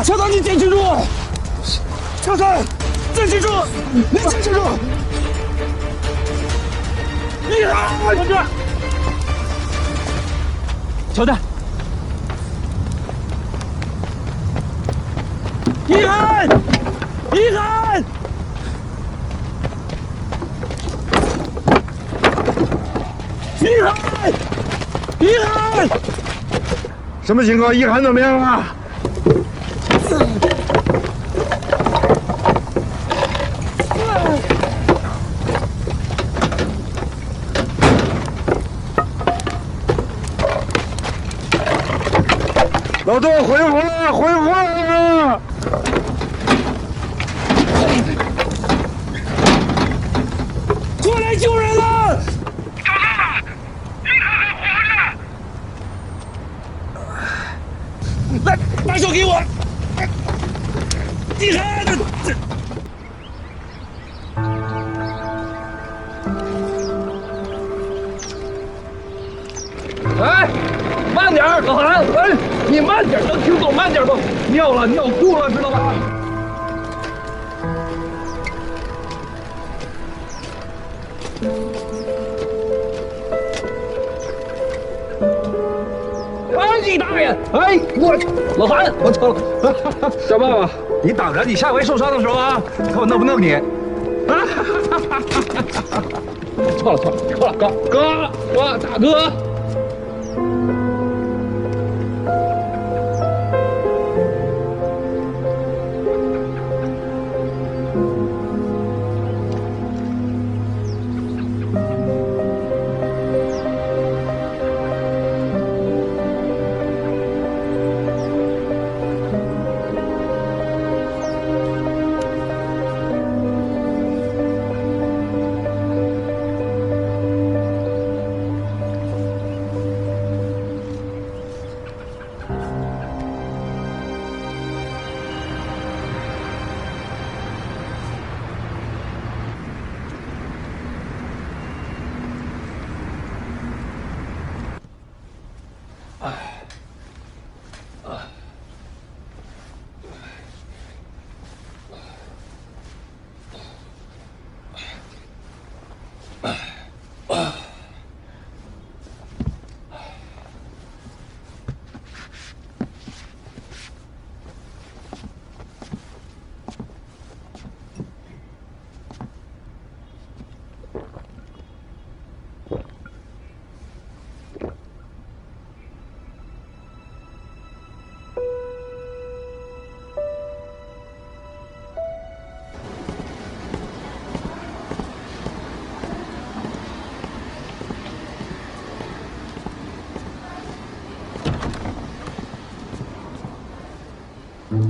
小唐，你坚持住！小唐，坚持住！你坚持住！一涵，同志，乔丹，一涵，一涵，一涵，一涵，什么情况？一涵怎么样啊？ 老杜恢复了，恢复了！过来救人了！找到了，一涵还活着。来，把手给我！一涵，哎，慢点儿，老韩，哎，你慢点，能听懂慢点吗？尿了，尿裤了，知道吧？哎，你大爷！哎，我老韩，我错了。小爸爸，你等着，你下回受伤的时候啊，你看我弄不弄你？啊！错了，哥，我大哥。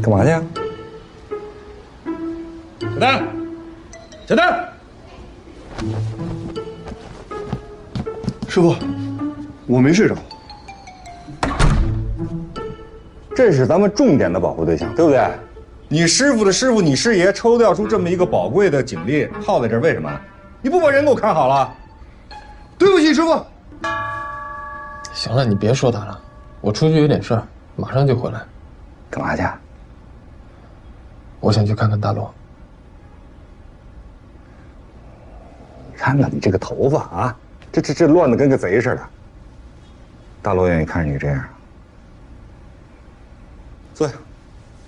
干嘛去啊？小丹，小丹，师傅，我没睡着。这是咱们重点的保护对象，对不对？你师傅的师傅，你师爷抽调出这么一个宝贵的警力，耗在这儿，为什么？你不把人给我看好了？对不起，师傅。行了，你别说他了，我出去有点事儿，马上就回来。干嘛去？我想去看看大罗。看看你这个头发啊，这乱的跟个贼似的。大罗愿意看着你这样。坐下，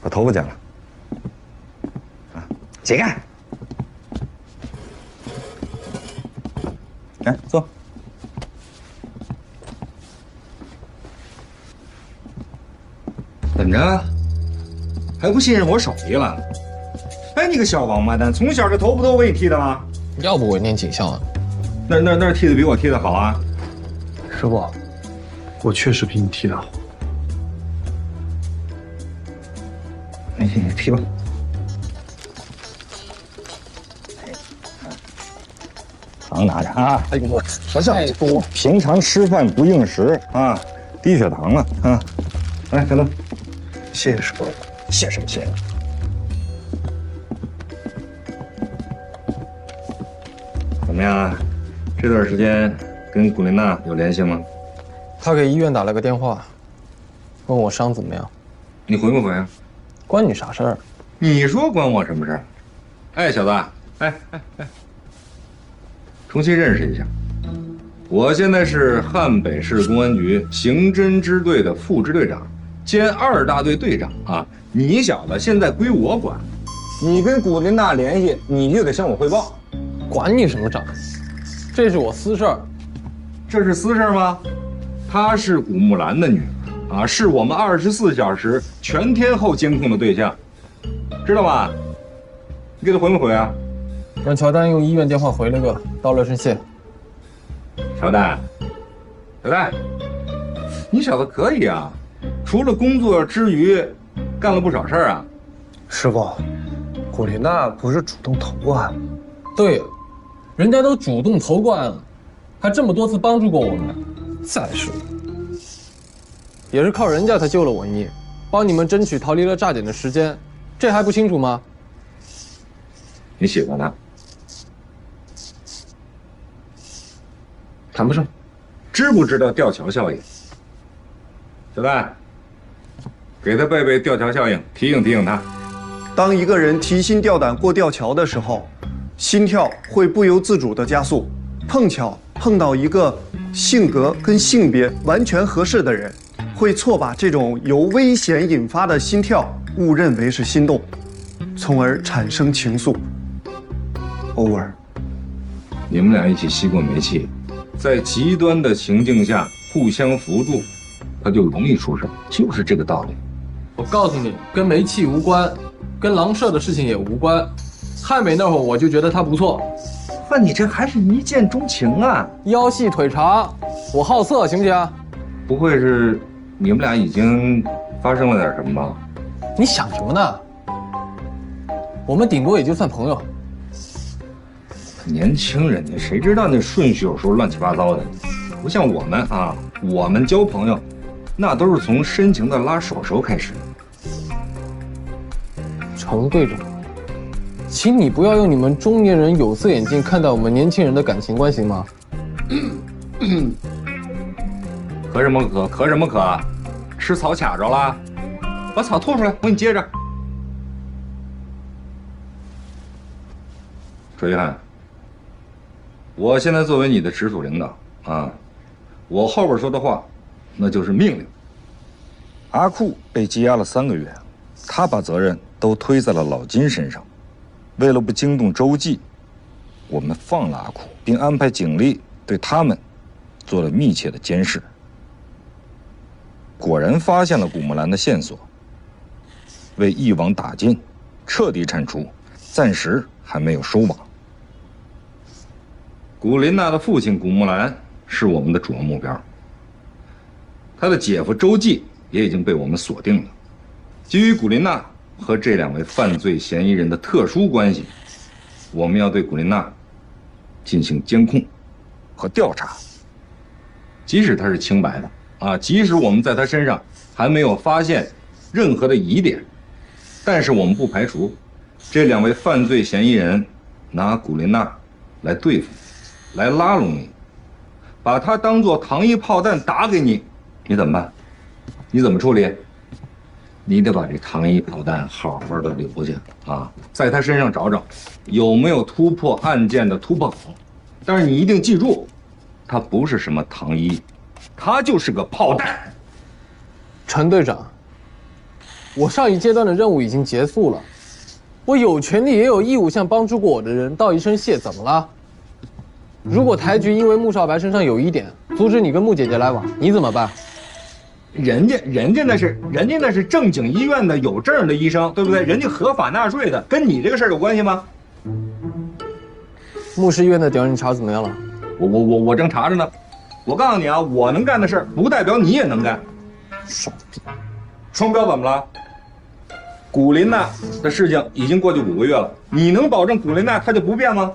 把头发剪了。啊，解开。来，坐。怎么着？还不信任我手艺了？哎，你个小王八蛋，从小这头发都我给你剃的吗？要不我念警校啊？那剃的比我剃的好啊！师傅，我确实比你剃的好。你剃吧。糖拿着啊！哎呦我，太多，平常吃饭不应时啊，低血糖了啊！来，小乐，谢谢师傅。谢什么谢？怎么样啊？这段时间跟古琳娜有联系吗？他给医院打了个电话，问我伤怎么样。你回没回啊？关你啥事儿？你说关我什么事儿？哎，小子，哎，重新认识一下，我现在是汉北市公安局刑侦支队的副支队长兼2大队队长啊。你小子现在归我管，你跟古琳娜联系，你就得向我汇报。管你什么长？这是我私事儿。这是私事吗？她是古木兰的女儿啊，是我们24小时全天候监控的对象，知道吗？你给他回没回啊？让乔丹用医院电话回了个，到乐声谢。乔丹，你小子可以啊，除了工作之余，干了不少事儿啊。师傅，古琳娜不是主动投过案？对，人家都主动投过案了，还这么多次帮助过我们。再说，也是靠人家才救了我一命，帮你们争取逃离了炸点的时间，这还不清楚吗？你喜欢他？谈不上。知不知道吊桥效应？小戴，给他背背吊桥效应，提醒提醒他。当一个人提心吊胆过吊桥的时候，心跳会不由自主的加速。碰巧碰到一个性格跟性别完全合适的人，会错把这种由危险引发的心跳误认为是心动，从而产生情愫。偶尔，你们俩一起吸过煤气，在极端的情境下互相扶助，他就容易出事，就是这个道理。我告诉你，跟煤气无关，跟狼舍的事情也无关。汉美那会儿我就觉得他不错。那你这还是一见钟情啊？腰细腿长，我好色，行不行？不会是你们俩已经发生了点什么吧？你想什么呢？我们顶多也就算朋友。年轻人家谁知道那顺序有时候乱七八糟的，不像我们啊，我们交朋友，那都是从深情的拉手开始。程队长，请你不要用你们中年人有色眼镜看待我们年轻人的感情观，行吗？咳什么咳？咳什么咳？吃草卡着了？把草吐出来，我给你接着。周一涵，我现在作为你的直属领导啊，我后边说的话，那就是命令。阿库被羁押了3个月，他把责任都推在了老金身上。为了不惊动周记，我们放了阿库，并安排警力对他们做了密切的监视。果然发现了古木兰的线索，为一网打尽，彻底铲除，暂时还没有收网。古琳娜的父亲古木兰是我们的主要目标，他的姐夫周记也已经被我们锁定了。基于古琳娜和这2位犯罪嫌疑人的特殊关系，我们要对古琳娜进行监控和调查。即使她是清白的啊，即使我们在她身上还没有发现任何的疑点，但是我们不排除这2位犯罪嫌疑人拿古琳娜来对付你，来拉拢你，把她当作糖衣炮弹打给你，你怎么办？你怎么处理？你得把这糖衣炮弹好好的留下啊，在他身上找找有没有突破案件的突破口。但是你一定记住，他不是什么糖衣，他就是个炮弹。陈队长，我上一阶段的任务已经结束了，我有权利也有义务向帮助过我的人道一声谢，怎么了？如果台局因为穆少白身上有疑点，阻止你跟穆姐姐来往，你怎么办？人家那是正经医院的有证的医生，对不对？人家合法纳税的，跟你这个事儿有关系吗？牧师医院的调查你查怎么样了？我正查着呢。我告诉你啊，我能干的事儿，不代表你也能干。傻逼！双标怎么了？古琳娜的事情已经过去5个月了，你能保证古琳娜她就不变吗？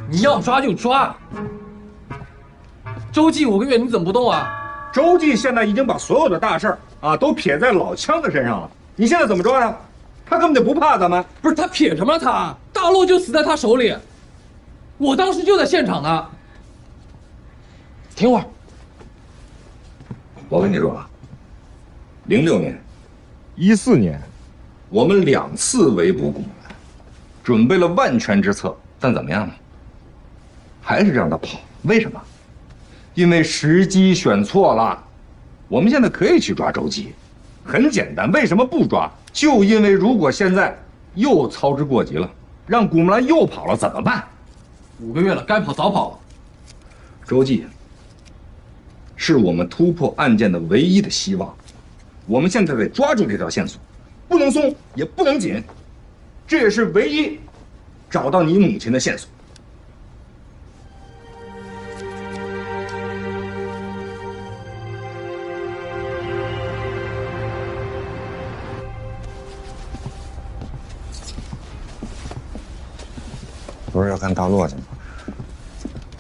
你要抓就抓。周记5个月你怎么不动啊？周记现在已经把所有的大事儿啊都撇在老枪的身上了，你现在怎么抓他？他根本就不怕咱们。不是他撇什么他？大陆就死在他手里，我当时就在现场呢。停会儿。我跟你说啊，06年、14年，我们2次围捕古兰，准备了万全之策，但怎么样呢？还是让他跑。为什么？因为时机选错了。我们现在可以去抓周记，很简单。为什么不抓？就因为如果现在又操之过急了，让古木兰又跑了怎么办？5个月了，该跑早跑了。周记是我们突破案件的唯一的希望，我们现在得抓住这条线索，不能松也不能紧，这也是唯一找到你母亲的线索。不是要看大洛去吗？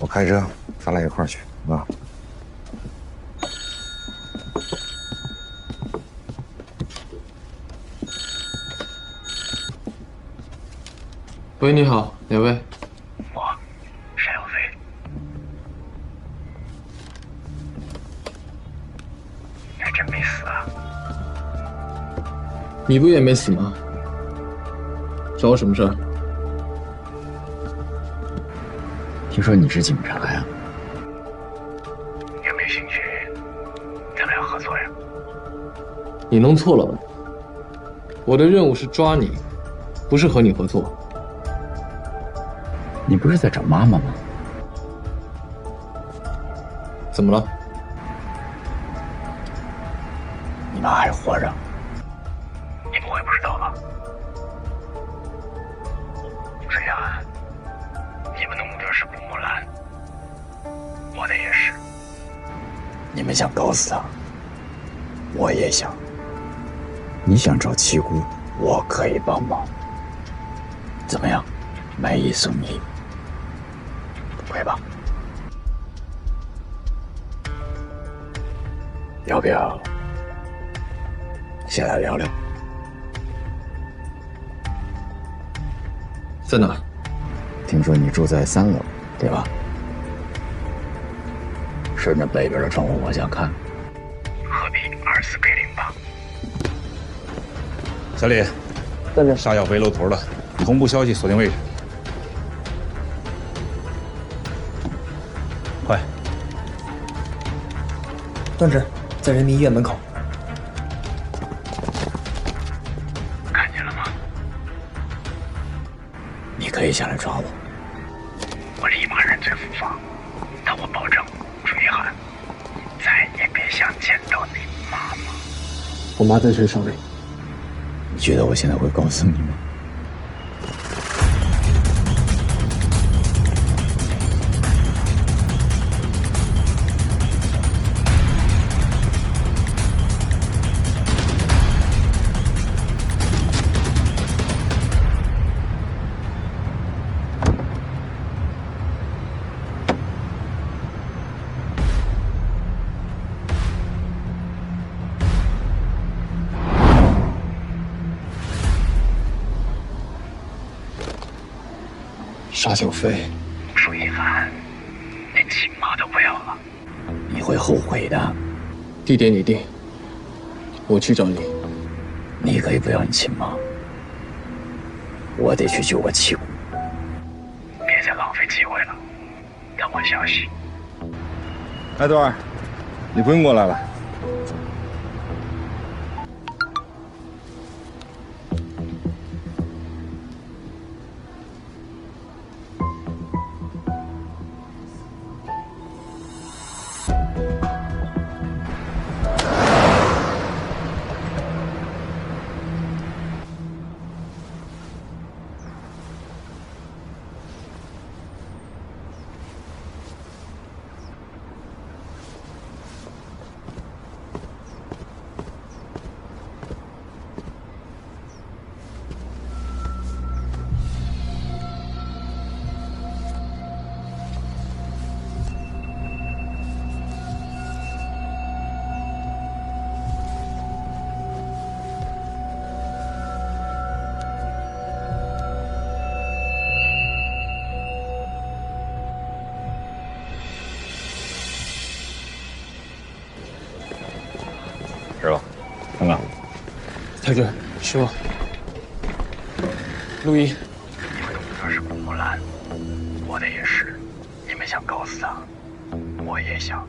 我开车，咱俩一块儿去啊。喂，你好，哪位？我，单小飞。你还真没死啊？你不也没死吗？找我什么事儿？听说你是警察呀？有没有兴趣咱们俩合作呀？你弄错了吧？我的任务是抓你，不是和你合作。你不是在找妈妈吗？怎么了？你妈还活着？你不会不知道吧？是呀，你们的目标是古木兰，我的也是。你们想搞死她，我也想。你想找七姑，我可以帮忙。怎么样？买一送一，可以吧？要不要先来聊聊？在哪儿？听说你住在3楼，对吧？顺着北边的窗户往下看，鹤壁24K08。小李，沙小飞露头了，同步消息，锁定位置。快！段志，在人民医院门口。看见了吗？你可以下来抓我，我立马认罪伏法，但我保证，追喊，再也别想见到你妈妈。我妈在谁手里？你觉得我现在会告诉你吗？沙小飞，舒一凡，连亲妈都不要了，你会后悔的。地点你定，我去找你。你可以不要你亲妈，我得去救我七姑。别再浪费机会了，等我消息。哎，段儿，你不用过来了。师傅，看看。太君，师傅，陆一，你们的目标是顾木兰，我的也是。你们想搞死他，我也想。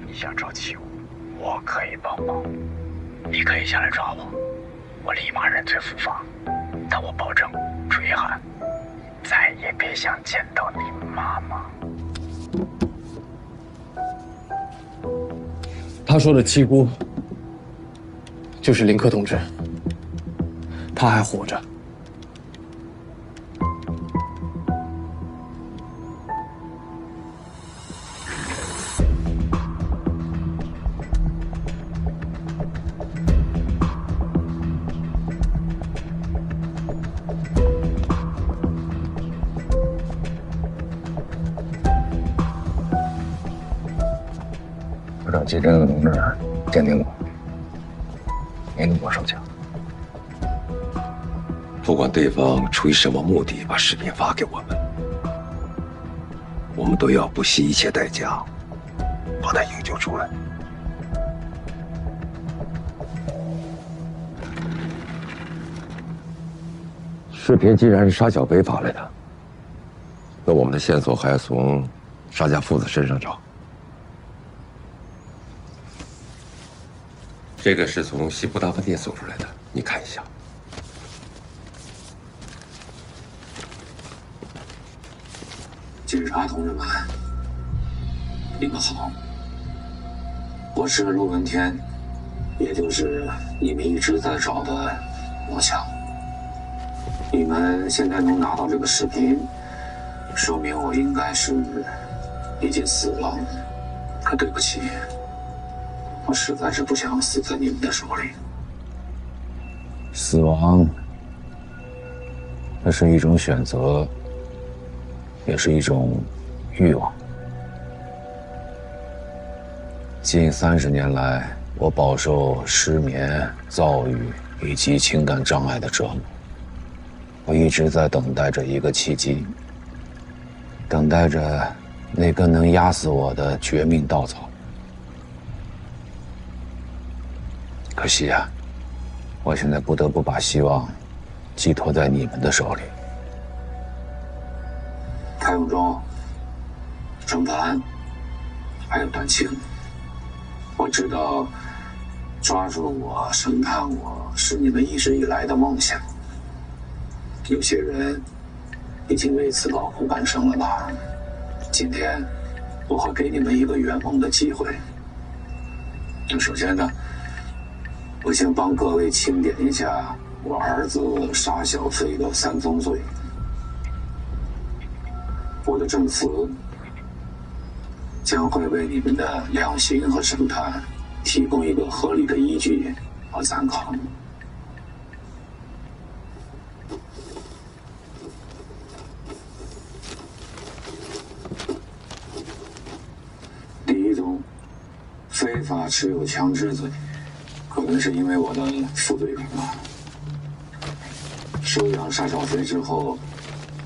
你想找齐武，我可以帮忙。你可以下来抓我，我立马认罪伏法。但我保证，追寒再也别想见到你妈妈。他说的七姑就是林克同志，他还活着。我找季真的同志鉴定过，没动过手枪。不管对方出于什么目的把视频发给我们，我们都要不惜一切代价把他营救出来。视频既然是沙小飞发来的，那我们的线索还要从沙家父子身上找。这个是从西部大饭店搜出来的，你看一下。警察同志们，你们好，我是陆文天，也就是你们一直在找的罗强。你们现在能拿到这个视频，说明我应该是已经死了。可对不起，我实在是不想死在你们的手里。死亡，那是一种选择，也是一种欲望。近30年来，我饱受失眠、躁郁以及情感障碍的折磨。我一直在等待着一个契机，等待着那根能压死我的绝命稻草。可惜啊，我现在不得不把希望寄托在你们的手里。开永忠、郑盘，还有段青，我知道抓住我、审判我是你们一直以来的梦想。有些人已经为此劳苦半生了吧？今天我会给你们一个圆梦的机会。那首先呢，我先帮各位清点一下我儿子沙小飞的3宗罪。我的证词将会为你们的量刑和审判提供一个合理的依据和参考。第一宗，非法持有枪支罪。可能是因为我的负罪感吧。收养沙小飞之后，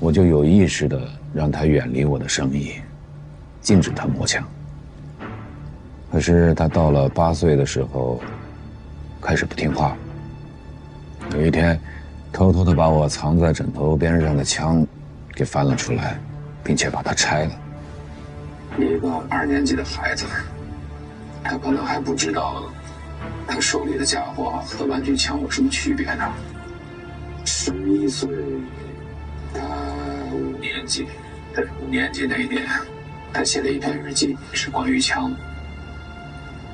我就有意识地让他远离我的生意，禁止他摸枪。可是他到了8岁的时候，开始不听话。有一天，偷偷地把我藏在枕头边上的枪给翻了出来，并且把它拆了。一个2年级的孩子，他可能还不知道他手里的家伙和玩具枪有什么区别呢？11岁，他5年级，在5年级那一年，他写了一篇日记，是关于枪。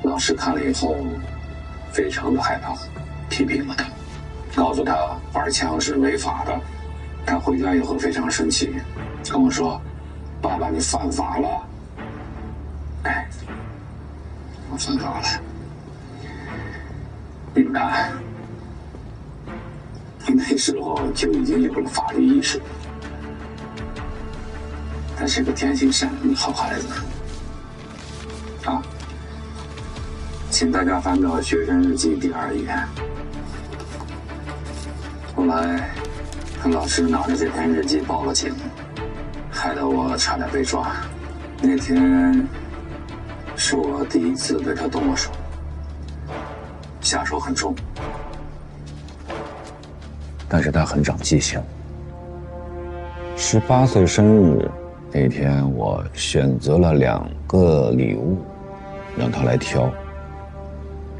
老师看了以后，非常的害怕，批评了他，告诉他玩枪是违法的。他回家以后非常生气，跟我说：“爸爸，你犯法了。”哎，我犯法了。你们看，那时候就已经有了法律意识。他是个天性善良的好孩子。啊，请大家翻到学生日记第2页。后来，他老师拿着这篇日记报了警，害得我差点被抓。那天是我第一次对他动过手，下手很重。但是他很长记性。18岁生日那天，我选择了2个礼物，让他来挑。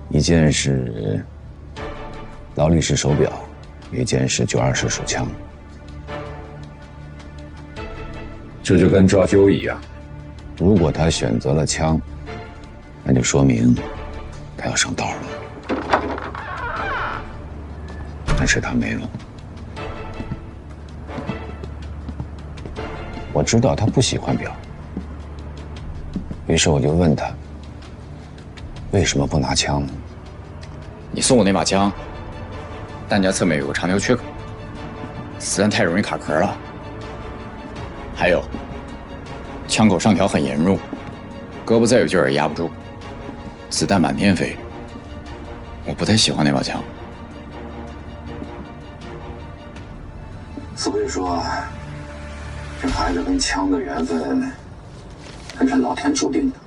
一件是劳力士手表，一件是920手枪。这就跟抓阄一样，如果他选择了枪，那就说明他要上道了。但是他没有。我知道他不喜欢表，于是我就问他，为什么不拿枪呢？你送我那把枪，弹夹侧面有个长条缺口，子弹太容易卡壳了。还有，枪口上挑很严重，胳膊再有劲儿也压不住，子弹满天飞。我不太喜欢那把枪。所以说，这孩子跟枪的缘分，还是老天注定的。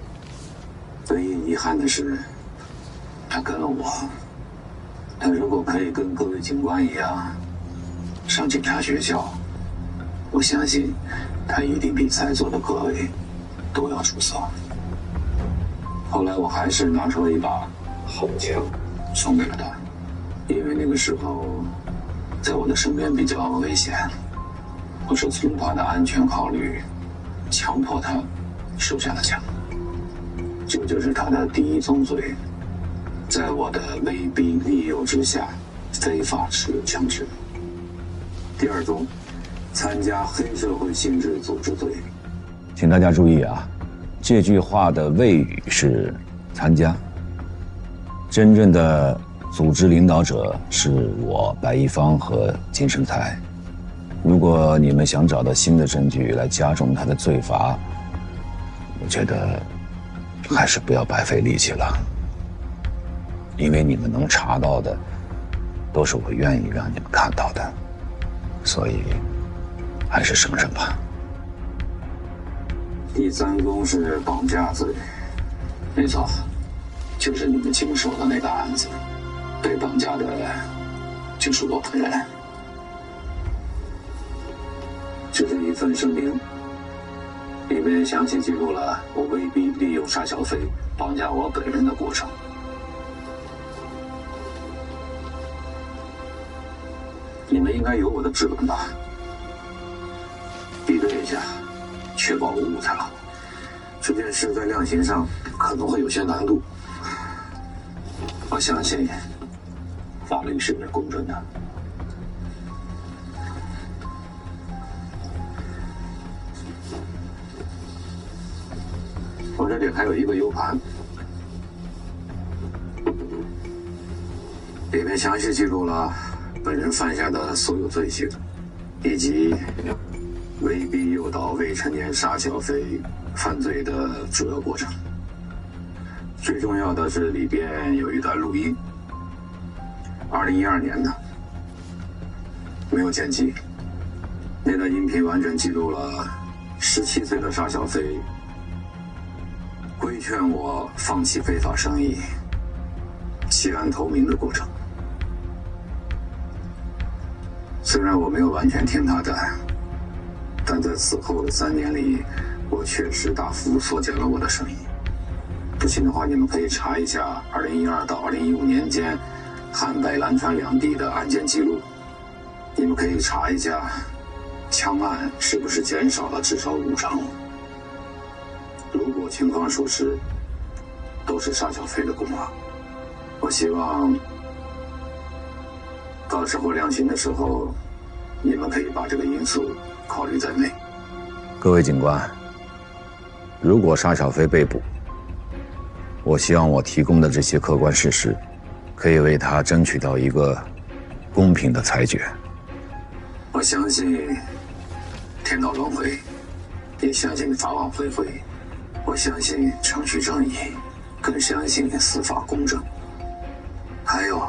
唯一遗憾的是，他跟了我。他如果可以跟各位警官一样，上警察学校，我相信他一定比在座的各位都要出色。后来我还是拿出了一把好枪，送给了他，因为那个时候在我的身边比较危险，我是从他的安全考虑，强迫他收下了枪。这就是他的第一宗罪，在我的威逼利诱之下，非法持有枪支。第2宗，参加黑社会性质组织罪。请大家注意啊，这句话的谓语是参加，真正的组织领导者是我白一方和金生才。如果你们想找到新的证据来加重他的罪罚，我觉得还是不要白费力气了，因为你们能查到的都是我愿意让你们看到的，所以还是省省吧。第3宗是绑架罪，没错，就是你们经手的那个案子，被绑架的就是我本人。这是一份声明，里面详细记录了我威逼利诱沙小飞绑架我本人的过程。你们应该有我的指纹吧？比对一下，确保无误才好。这件事在量刑上可能会有些难度，我相信法律是公正的。我这里还有一个 U 盘，里面详细记录了本人犯下的所有罪行，以及威逼诱导未成年沙小飞犯罪的主要过程。最重要的是里边有一段录音，2012年的，没有剪辑。那段音频完整记录了17岁的沙小飞规劝我放弃非法生意、弃暗投明的过程。虽然我没有完全听他的，但在此后的3年里，我确实大幅缩减了我的生意。不信的话，你们可以查一下2012到2015年间汉北兰川2地的案件记录，你们可以查一下枪案是不是减少了至少5成。如果情况属实，都是沙小飞的功劳。我希望到时候量刑的时候，你们可以把这个因素考虑在内。各位警官，如果沙小飞被捕，我希望我提供的这些客观事实，可以为他争取到一个公平的裁决。我相信天道轮回，也相信法网恢恢。我相信程序正义，更相信司法公正。还有，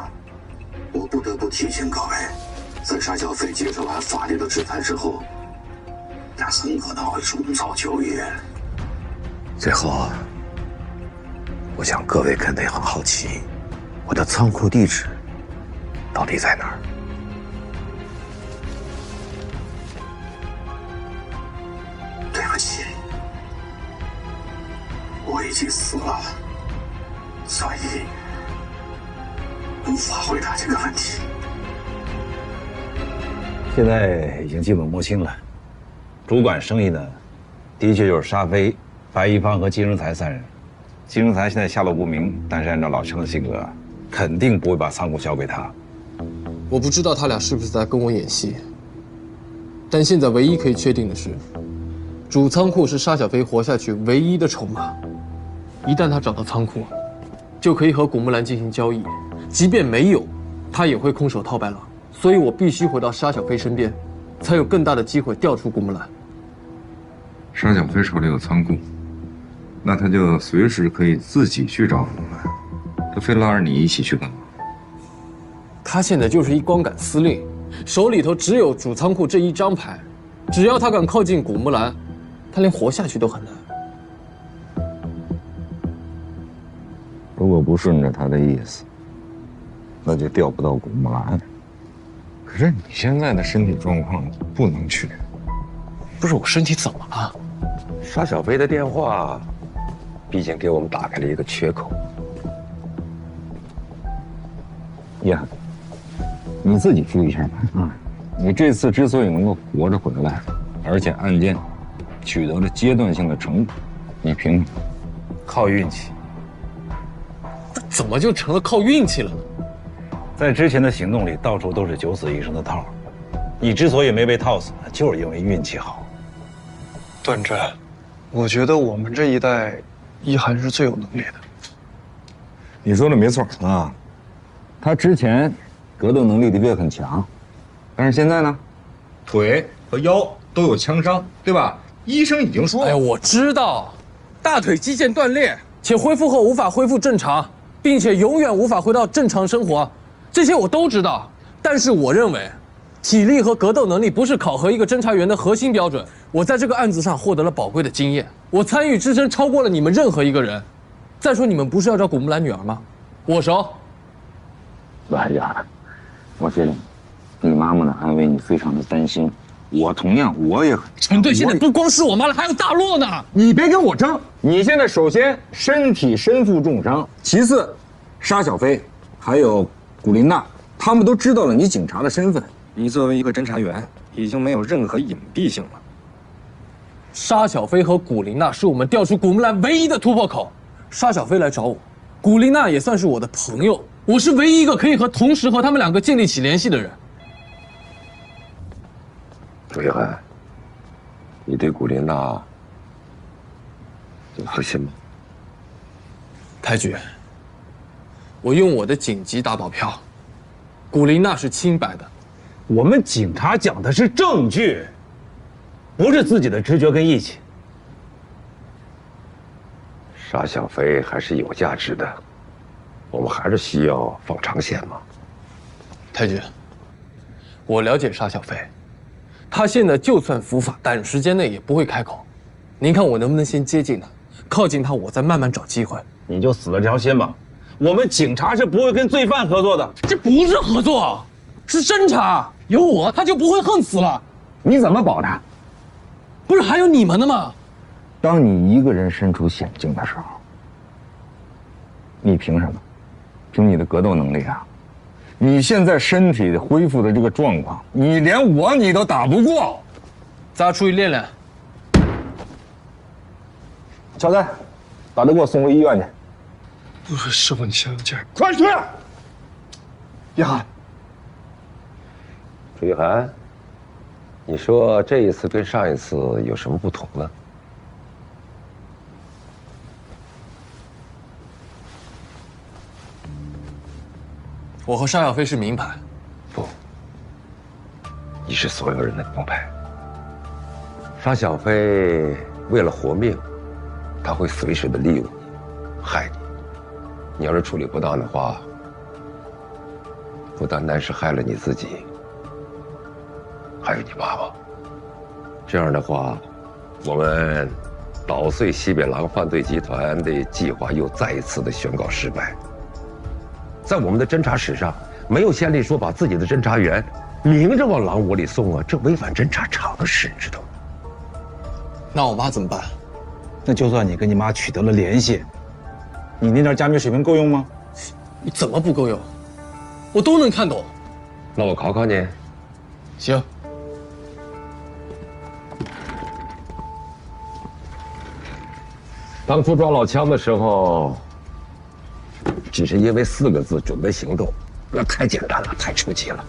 我不得不提醒各位，在沙小飞接受完法律的制裁之后，他很可能会重蹈旧业。最后，我想各位肯定很好奇，我的仓库地址到底在哪儿？经死了，所以无法回答这个问题。现在已经基本摸清了，主管生意的，的确就是沙飞、白一方和金生财3人。金生财现在下落不明，但是按照老程的性格，肯定不会把仓库交给他。我不知道他俩是不是在跟我演戏，但现在唯一可以确定的是，主仓库是沙小飞活下去唯一的筹码。一旦他找到仓库，就可以和古木兰进行交易，即便没有，他也会空手套白狼。所以我必须回到沙小飞身边，才有更大的机会调出古木兰。沙小飞手里有仓库，那他就随时可以自己去找古木兰，他非拉着你一起去干嘛？他现在就是一光杆司令，手里头只有主仓库这一张牌，只要他敢靠近古木兰，他连活下去都很难。如果不顺着他的意思，那就调不到古木兰。可是你现在的身体状况不能去。不是我身体怎么了？沙小飞的电话，毕竟给我们打开了一个缺口。呀，你自己注意一下吧。啊，你这次之所以能够活着回来，而且案件取得了阶段性的成果，你凭什么？靠运气。怎么就成了靠运气了呢？在之前的行动里，到处都是九死一生的套。你之所以没被套死，就是因为运气好。段震，我觉得我们这一代，一涵是最有能力的。你说的没错啊，他之前格斗能力的确很强，但是现在呢，腿和腰都有枪伤，对吧？医生已经说了。哎呀，我知道，大腿肌腱断裂，且恢复后无法恢复正常，并且永远无法回到正常生活，这些我都知道。但是我认为，体力和格斗能力不是考核一个侦查员的核心标准。我在这个案子上获得了宝贵的经验，我参与之深超过了你们任何一个人。再说，你们不是要找古木兰女儿吗？我熟。哎呀，我觉得你妈妈的安危你非常的担心，我同样我也很。陈队现在不光是我妈了，还有大洛呢。你别跟我争！你现在首先身负重伤，其次，沙小飞还有古琳娜，他们都知道了你警察的身份。你作为一个侦查员，已经没有任何隐蔽性了。沙小飞和古琳娜是我们调出古木兰唯一的突破口。沙小飞来找我，古琳娜也算是我的朋友，我是唯一一个可以同时和他们两个建立起联系的人。朱一涵，你对古琳娜有自信吗？台局，我用我的警籍打保票，古琳娜是清白的。我们警察讲的是证据，不是自己的直觉跟义气。沙小飞还是有价值的，我们还是需要放长线嘛。太君，我了解沙小飞，他现在就算伏法，短时间内也不会开口。您看我能不能先接近他，靠近他，我再慢慢找机会。你就死了这条心吧。我们警察是不会跟罪犯合作的。这不是合作，是侦查。有我，他就不会横死了。你怎么保他？不是还有你们的吗？当你一个人身处险境的时候，你凭什么？凭你的格斗能力啊！你现在身体恢复的这个状况，你连你都打不过。咱俩出去练练。乔丹，把他给我送回医院去。师傅，你消消气儿。快去！一涵，朱一涵，你说这一次跟上一次有什么不同呢？我和沙小飞是名牌。不，你是所有人的王牌。沙小飞为了活命，他会随时的利用你，害你。你要是处理不当的话，不单单是害了你自己，还有你爸爸。这样的话，我们捣碎西北狼犯罪集团的计划又再一次的宣告失败。在我们的侦查史上，没有先例说把自己的侦查员明着往狼窝里送啊，这违反侦查常识，知道吗？那我妈怎么办？那就算你跟你妈取得了联系，你那点加密水平够用吗？你怎么不够用？我都能看懂。那我考考你。行。当初抓老枪的时候，只是因为4个字准备行动，那太简单了，太初级了。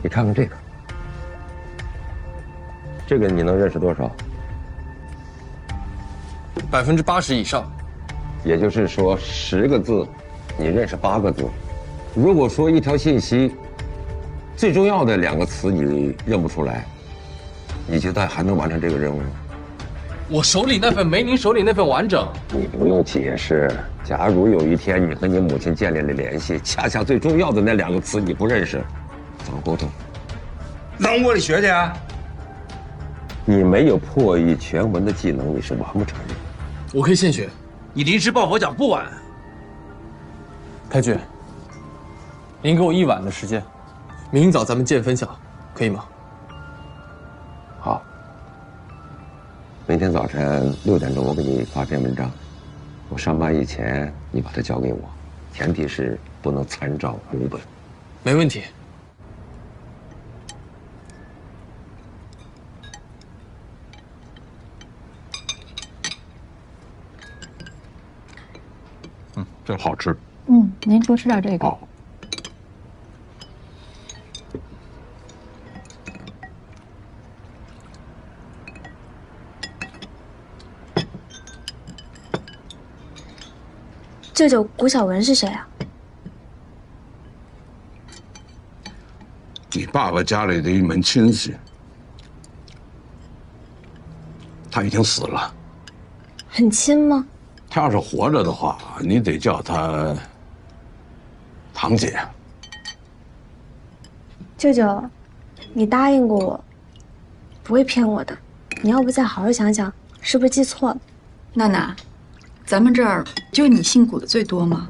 你看看这个，这个你能认识多少80%以上。也就是说，10个字，你认识8个字。如果说一条信息最重要的2个词你认不出来，你觉得还能完成这个任务吗？我手里那份没您手里那份完整。你不用解释。假如有一天你和你母亲建立了联系，恰恰最重要的那2个词你不认识，怎么沟通？让我得学去啊！你没有破译全文的技能，你是完不成的。我可以现学。你临时抱佛脚不晚。开局，您给我1晚的时间，明早咱们见分晓，可以吗？好。明天早晨6点钟，我给你发篇文章。我上班以前，你把它交给我，前提是不能参照母本。没问题。这好吃。您多吃点这个。好。舅舅谷小文是谁啊？你爸爸家里的一门亲戚，他已经死了。很亲吗？他要是活着的话，你得叫他堂姐。舅舅，你答应过我，不会骗我的。你要不再好好想想，是不是记错了？娜娜，咱们这儿就你姓谷的最多吗？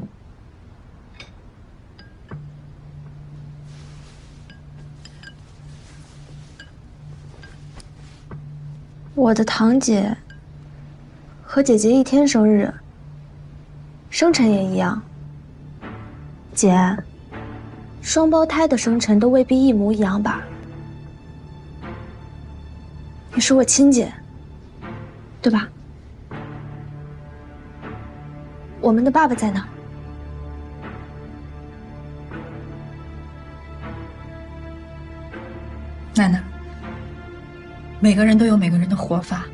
我的堂姐和姐姐一天生日，生辰也一样。姐，双胞胎的生辰都未必一模一样吧？你是我亲姐，对吧？我们的爸爸在哪？娜娜，每个人都有每个人的活法。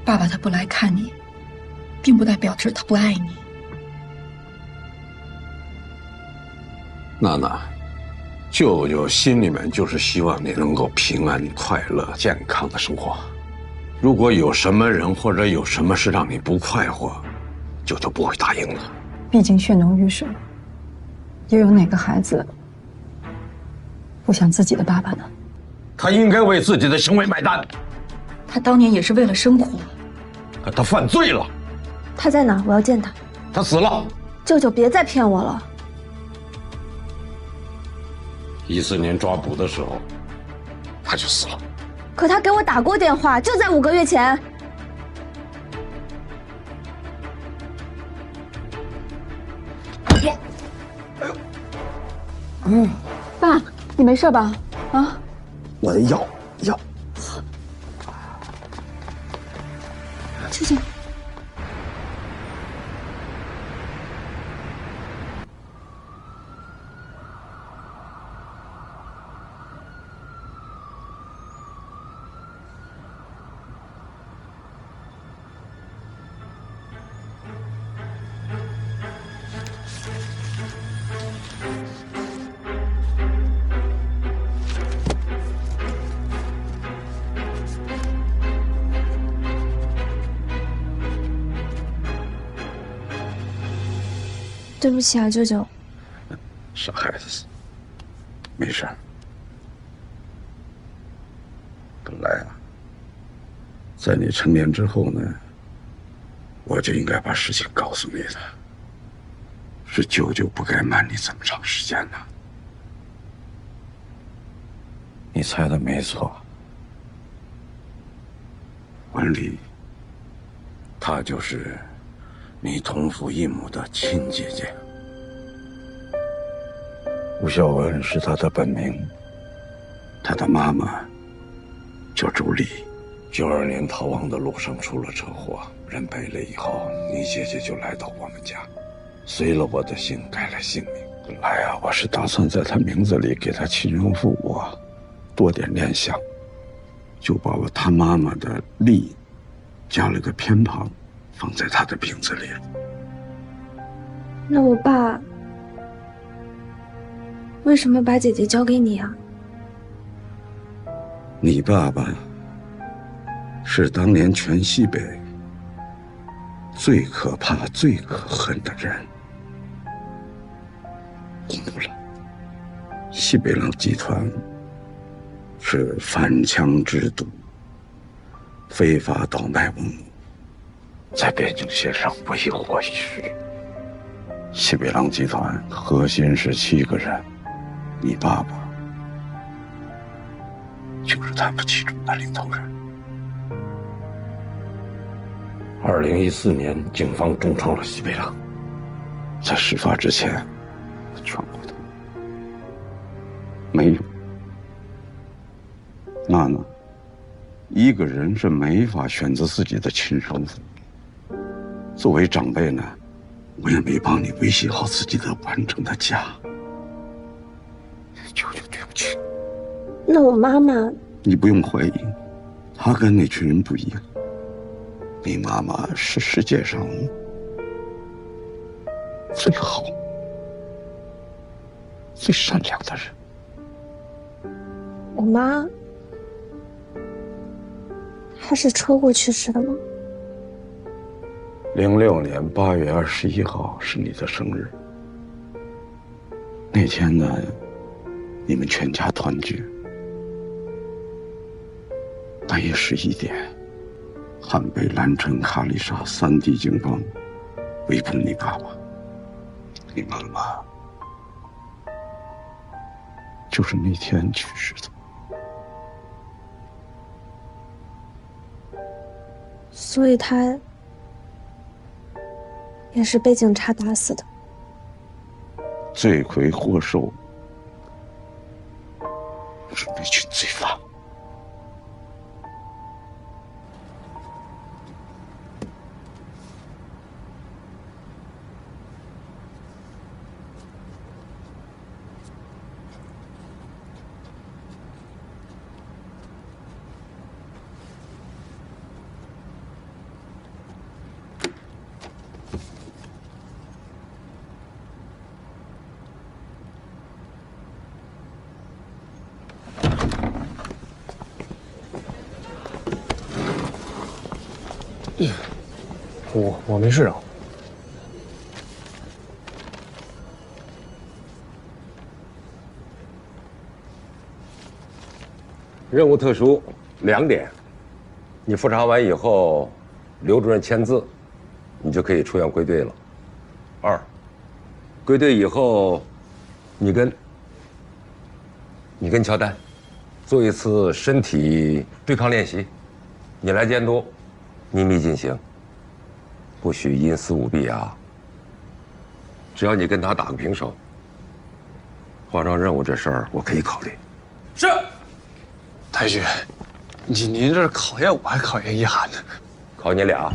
爸爸他不来看你，并不代表着他不爱你。娜娜，舅舅心里面就是希望你能够平安、快乐、健康的生活。如果有什么人或者有什么事让你不快活，舅舅不会答应的。毕竟血浓于水，又有哪个孩子不想自己的爸爸呢？他应该为自己的行为买单。他当年也是为了生活。可他犯罪了。他在哪？我要见他。他死了。舅舅，别再骗我了。14年抓捕的时候，他就死了。可他给我打过电话，就在5个月前。爸，你没事吧？啊？我的药。舅舅。对不起啊，舅舅。傻孩子，没事。本来啊，在你成年之后呢，我就应该把事情告诉你的。是舅舅不该瞒你这么长时间呢。你猜的没错，文丽她就是你同父异母的亲姐姐。吴孝文是她的本名，她的妈妈叫周丽。92年逃亡的路上出了车祸，人没了以后，你姐姐就来到我们家，随了我的姓，改了姓名。本来啊，我是打算在她名字里给她亲生父母多点联想，就把她妈妈的丽加了个偏旁，放在她的名字里了。那我爸为什么把姐姐交给你啊？你爸爸是当年全西北最可怕、最可恨的人。公布了，西北狼集团是反枪制毒、非法倒卖文物，在边境线上为祸一时。西北狼集团核心是7个人，你爸爸就是他们其中的领头人。2014年，警方重创了西北狼，在事发之前，我劝过他，没用。娜娜，一个人是没法选择自己的亲生父母。作为长辈呢，我也没帮你维系好自己的完整的家。舅舅，对不起。那我妈妈……你不用怀疑，她跟那群人不一样。你妈妈是世界上最好、最善良的人。我妈，她是车祸去世的吗？06年8月21号是你的生日。那天呢，你们全家团聚。半夜11点，汉北、兰城、卡丽莎3地警方围捕你爸爸。你妈妈就是那天去世的。所以她也是被警察打死的。罪魁祸首是那群罪犯。我没事啊。任务特殊2点，你复查完以后，刘主任签字，你就可以出院归队了。2，归队以后，你跟乔丹做一次身体对抗练习，你来监督，秘密进行，不许阴私舞弊啊。只要你跟他打个平手，化妆任务这事儿我可以考虑。是。太君，您这是考验我还考验一涵呢？考你俩。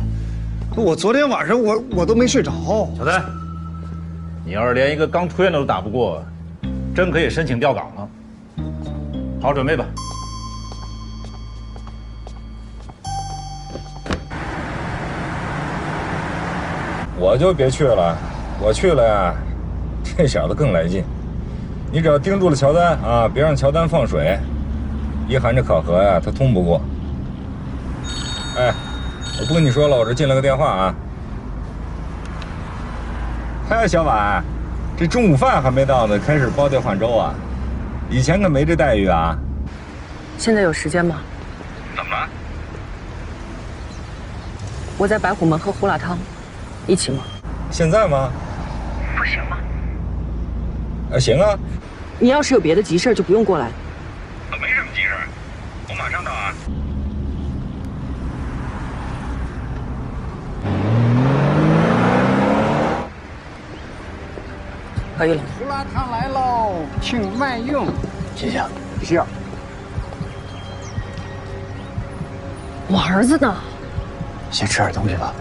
我昨天晚上我都没睡着。小丹，你要是连一个刚出院的都打不过，真可以申请调岗了。好好准备吧。我就别去了，我去了呀，这小子更来劲。你只要盯住了乔丹啊，别让乔丹放水。一涵这考核呀，他通不过。哎，我不跟你说了，我这进了个电话啊。嗨，小婉，这中午饭还没到呢，开始包调换粥啊？以前可没这待遇啊。现在有时间吗？怎么了？我在白虎门喝胡辣汤，一起吗？现在吗？不行吗？行啊。你要是有别的急事就不用过来。没什么急事，我马上到啊。可以了。胡辣汤来喽，请慢用。谢谢。需要。我儿子呢？先吃点东西吧，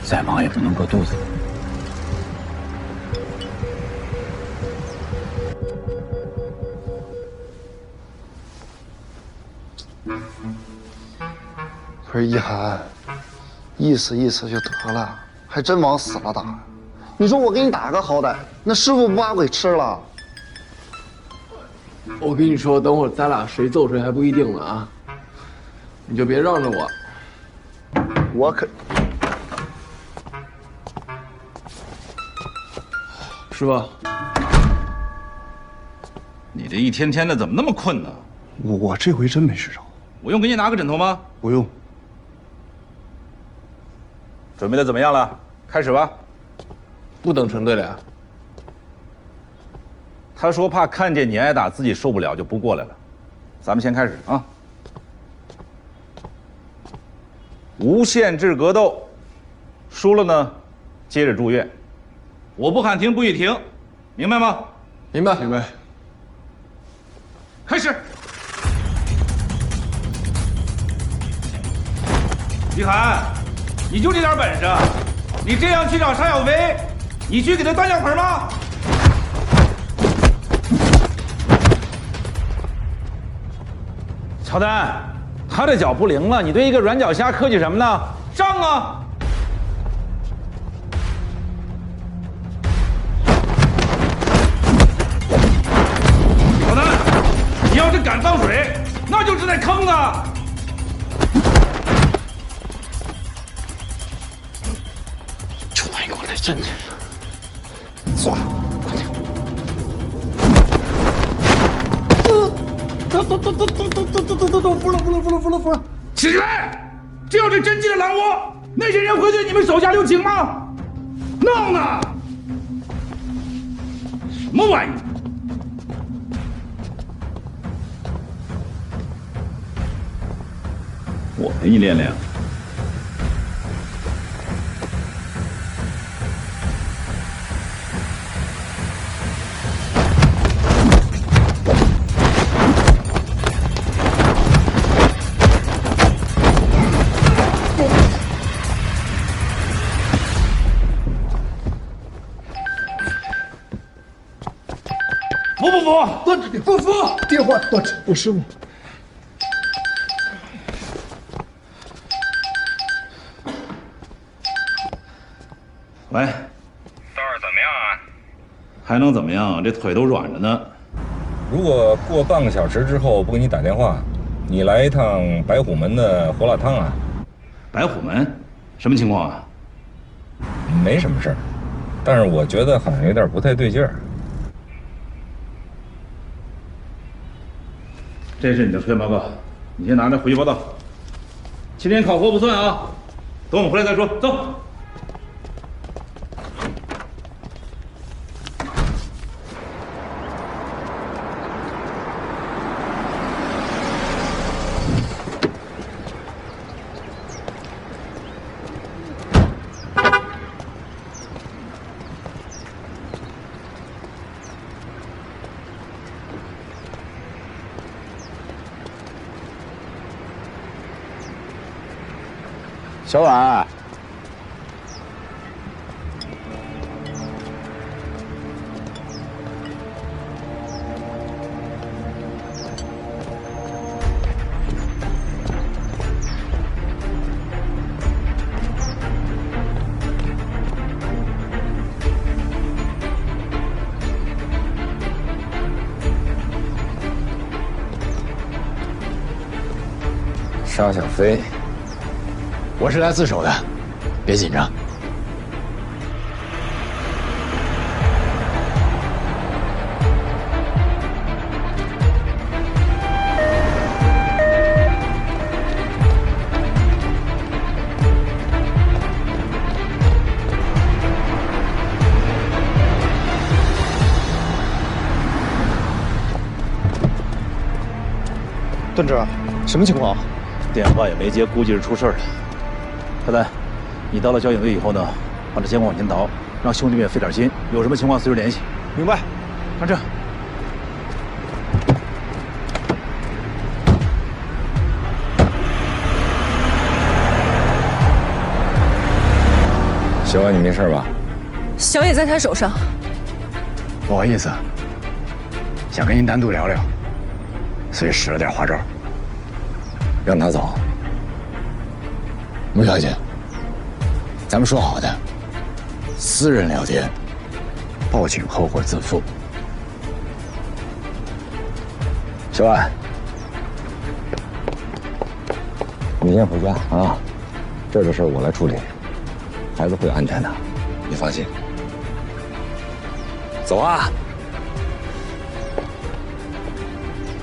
再忙也不能饿肚子。不是一涵，意思意思就得了，还真往死了打。你说我给你打个好歹，那师傅不把我给吃了？我跟你说，等会儿咱俩谁揍谁还不一定呢啊！你就别让着我。我可……师傅，你这一天天的怎么那么困呢？我这回真没睡着。我用给你拿个枕头吗？不用。准备的怎么样了？开始吧。不等陈队了呀。他说怕看见你挨打，自己受不了就不过来了。咱们先开始啊。无限制格斗，输了呢，接着住院。我不喊停，不许停，明白吗？明白，明白。开始。于涵，你就这点本事，你这样去找沙小飞，你去给他当小盆吗？乔丹，他的脚不灵了，你对一个软脚虾客气什么呢？上啊！乔丹，你要是敢放水，那就是在坑子。就那给我来劲！唰，快点！服了！起来！这要是真进了狼窝，那些人会对你们手下留情吗？闹呢！什么玩意？我陪你练练。服不服？端着点，不服！电话端着，我师傅。喂，道儿怎么样啊？还能怎么样？这腿都软着呢。如果过半个小时之后不给你打电话，你来一趟白虎门的胡辣汤啊。白虎门，什么情况啊？没什么事儿，但是我觉得好像有点不太对劲儿。这是你的出院报告，你先拿着回去报道。今天考核不算啊，等我们回来再说。走。小婉，沙小飞，我是来自首的，别紧张。段指，什么情况？电话也没接，估计是出事了。乔丹，你到了交警队以后呢，把这监控往前倒，让兄弟们也费点心，有什么情况随时联系。明白。上车。小婉，你没事吧？小野在他手上。不好意思，想跟您单独聊聊，所以使了点花招。让他走。穆小姐，咱们说好的，私人聊天，报警后果自负。小婉，你先回家啊，这儿的事我来处理，孩子会安全的，你放心。走啊！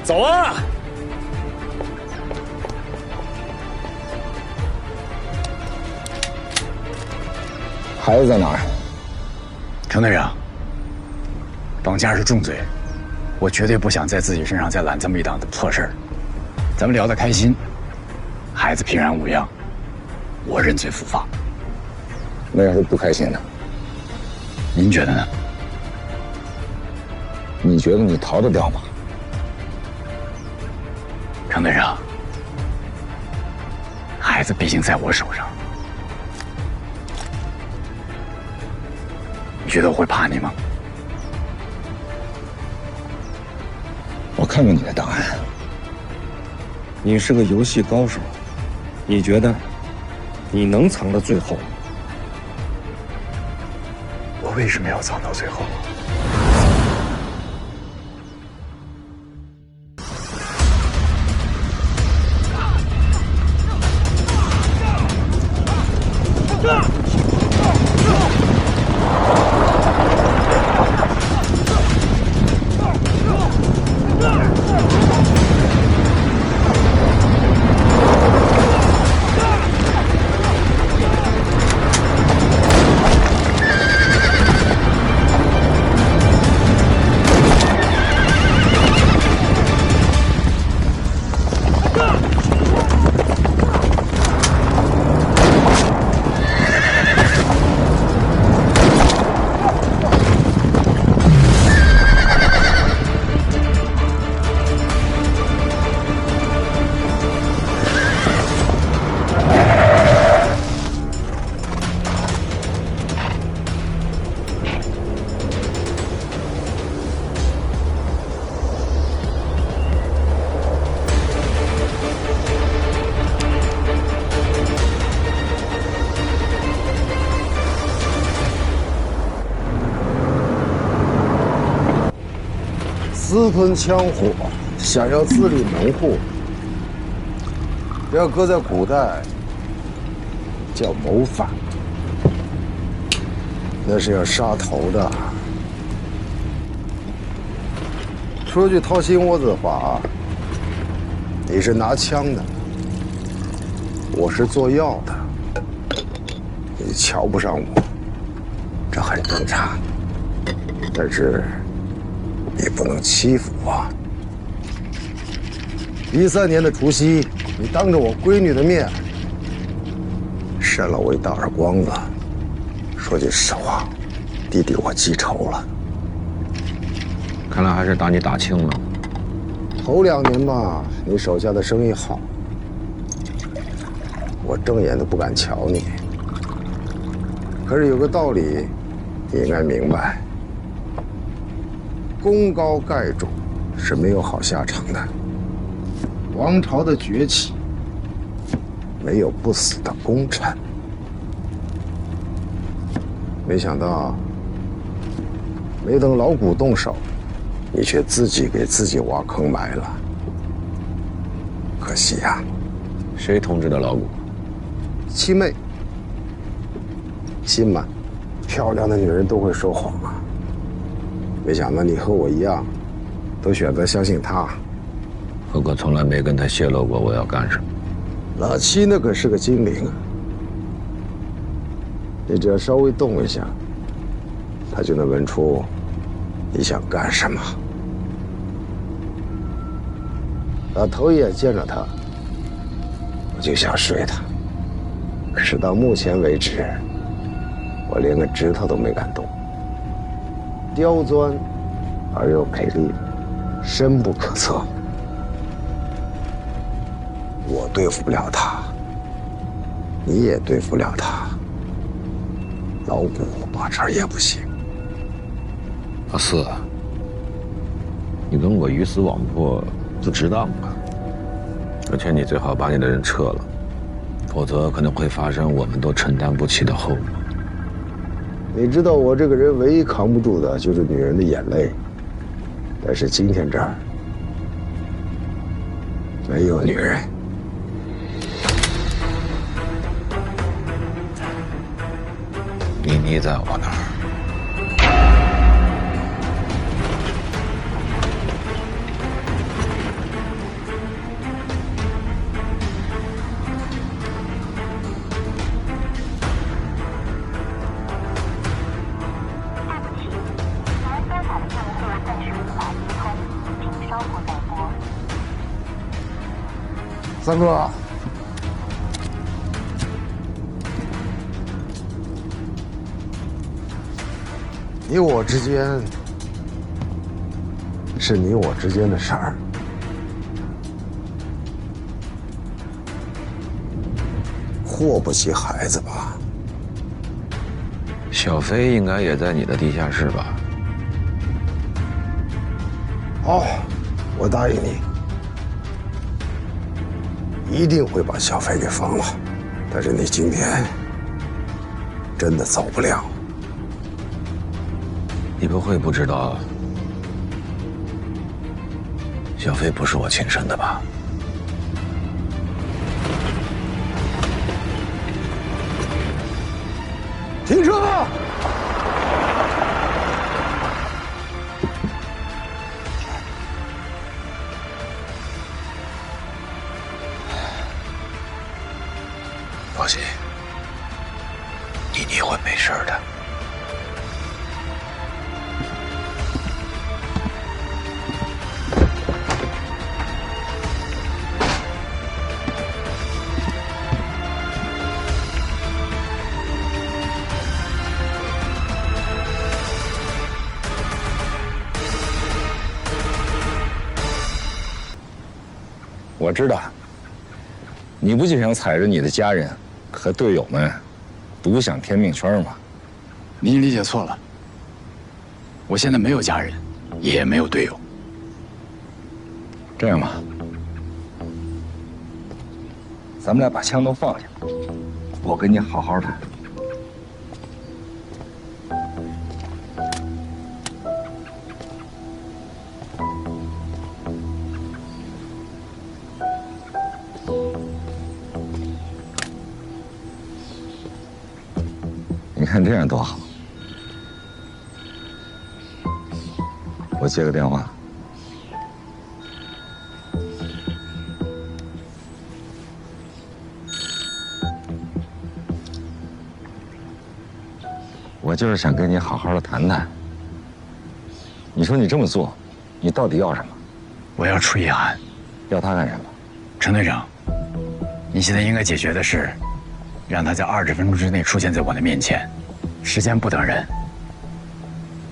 走啊！孩子在哪儿？程队长，绑架是重罪，我绝对不想在自己身上再揽这么一档子破事儿。咱们聊得开心，孩子平安无恙，我认罪伏法。那要是不开心呢？您觉得呢？你觉得你逃得掉吗？程队长，孩子毕竟在我手上，你觉得我会怕你吗？我看过你的档案，你是个游戏高手，你觉得你能藏到最后？我为什么要藏到最后？私吞枪火，想要自立门户，这要搁在古代叫谋反，那是要杀头的。说句掏心窝子的话，你是拿枪的，我是做药的，你瞧不上我，这很正常。但是你不能欺负我。13年的除夕，你当着我闺女的面扇了我一大耳光子。说句实话，弟弟我记仇了。看来还是打你打轻了。头2年吧，你手下的生意好，我正眼都不敢瞧你。可是有个道理，你应该明白。功高盖主是没有好下场的。王朝的崛起没有不死的功臣。没想到，没等老谷动手，你却自己给自己挖坑埋了。可惜呀。谁通知的老谷？七妹。心嘛，漂亮的女人都会说谎啊。没想到你和我一样，都选择相信他。何哥从来没跟他泄露过我要干什么。老七那可是个精灵啊，你只要稍微动一下，他就能闻出你想干什么。打头一眼见着他，我就想睡他，可是到目前为止，我连个指头都没敢动。刁钻而又美丽，深不可测。我对付不了他，你也对付不了他，老古把持也不行。阿四，你跟我鱼死网破不值当吧？而且你最好把你的人撤了，否则可能会发生我们都承担不起的后果。你知道我这个人唯一扛不住的就是女人的眼泪，但是今天这儿没有女人。妮妮在我那儿。三哥，你我之间是你我之间的事儿，祸不起孩子吧？小飞应该也在你的地下室吧？好，我答应你。一定会把小飞给放了，但是你今天真的走不了。你不会不知道，小飞不是我亲生的吧？停车！放心，妮妮会没事的。我知道，你不就想踩着你的家人和队友们独享天命圈吗？您理解错了，我现在没有家人，也没有队友。这样吧，咱们俩把枪都放下，我跟你好好谈。你看这样多好。我接个电话。我就是想跟你好好的谈谈。你说你这么做，你到底要什么？我要楚一涵。要他干什么？陈队长，你现在应该解决的是，让他在20分钟之内出现在我的面前。时间不等人，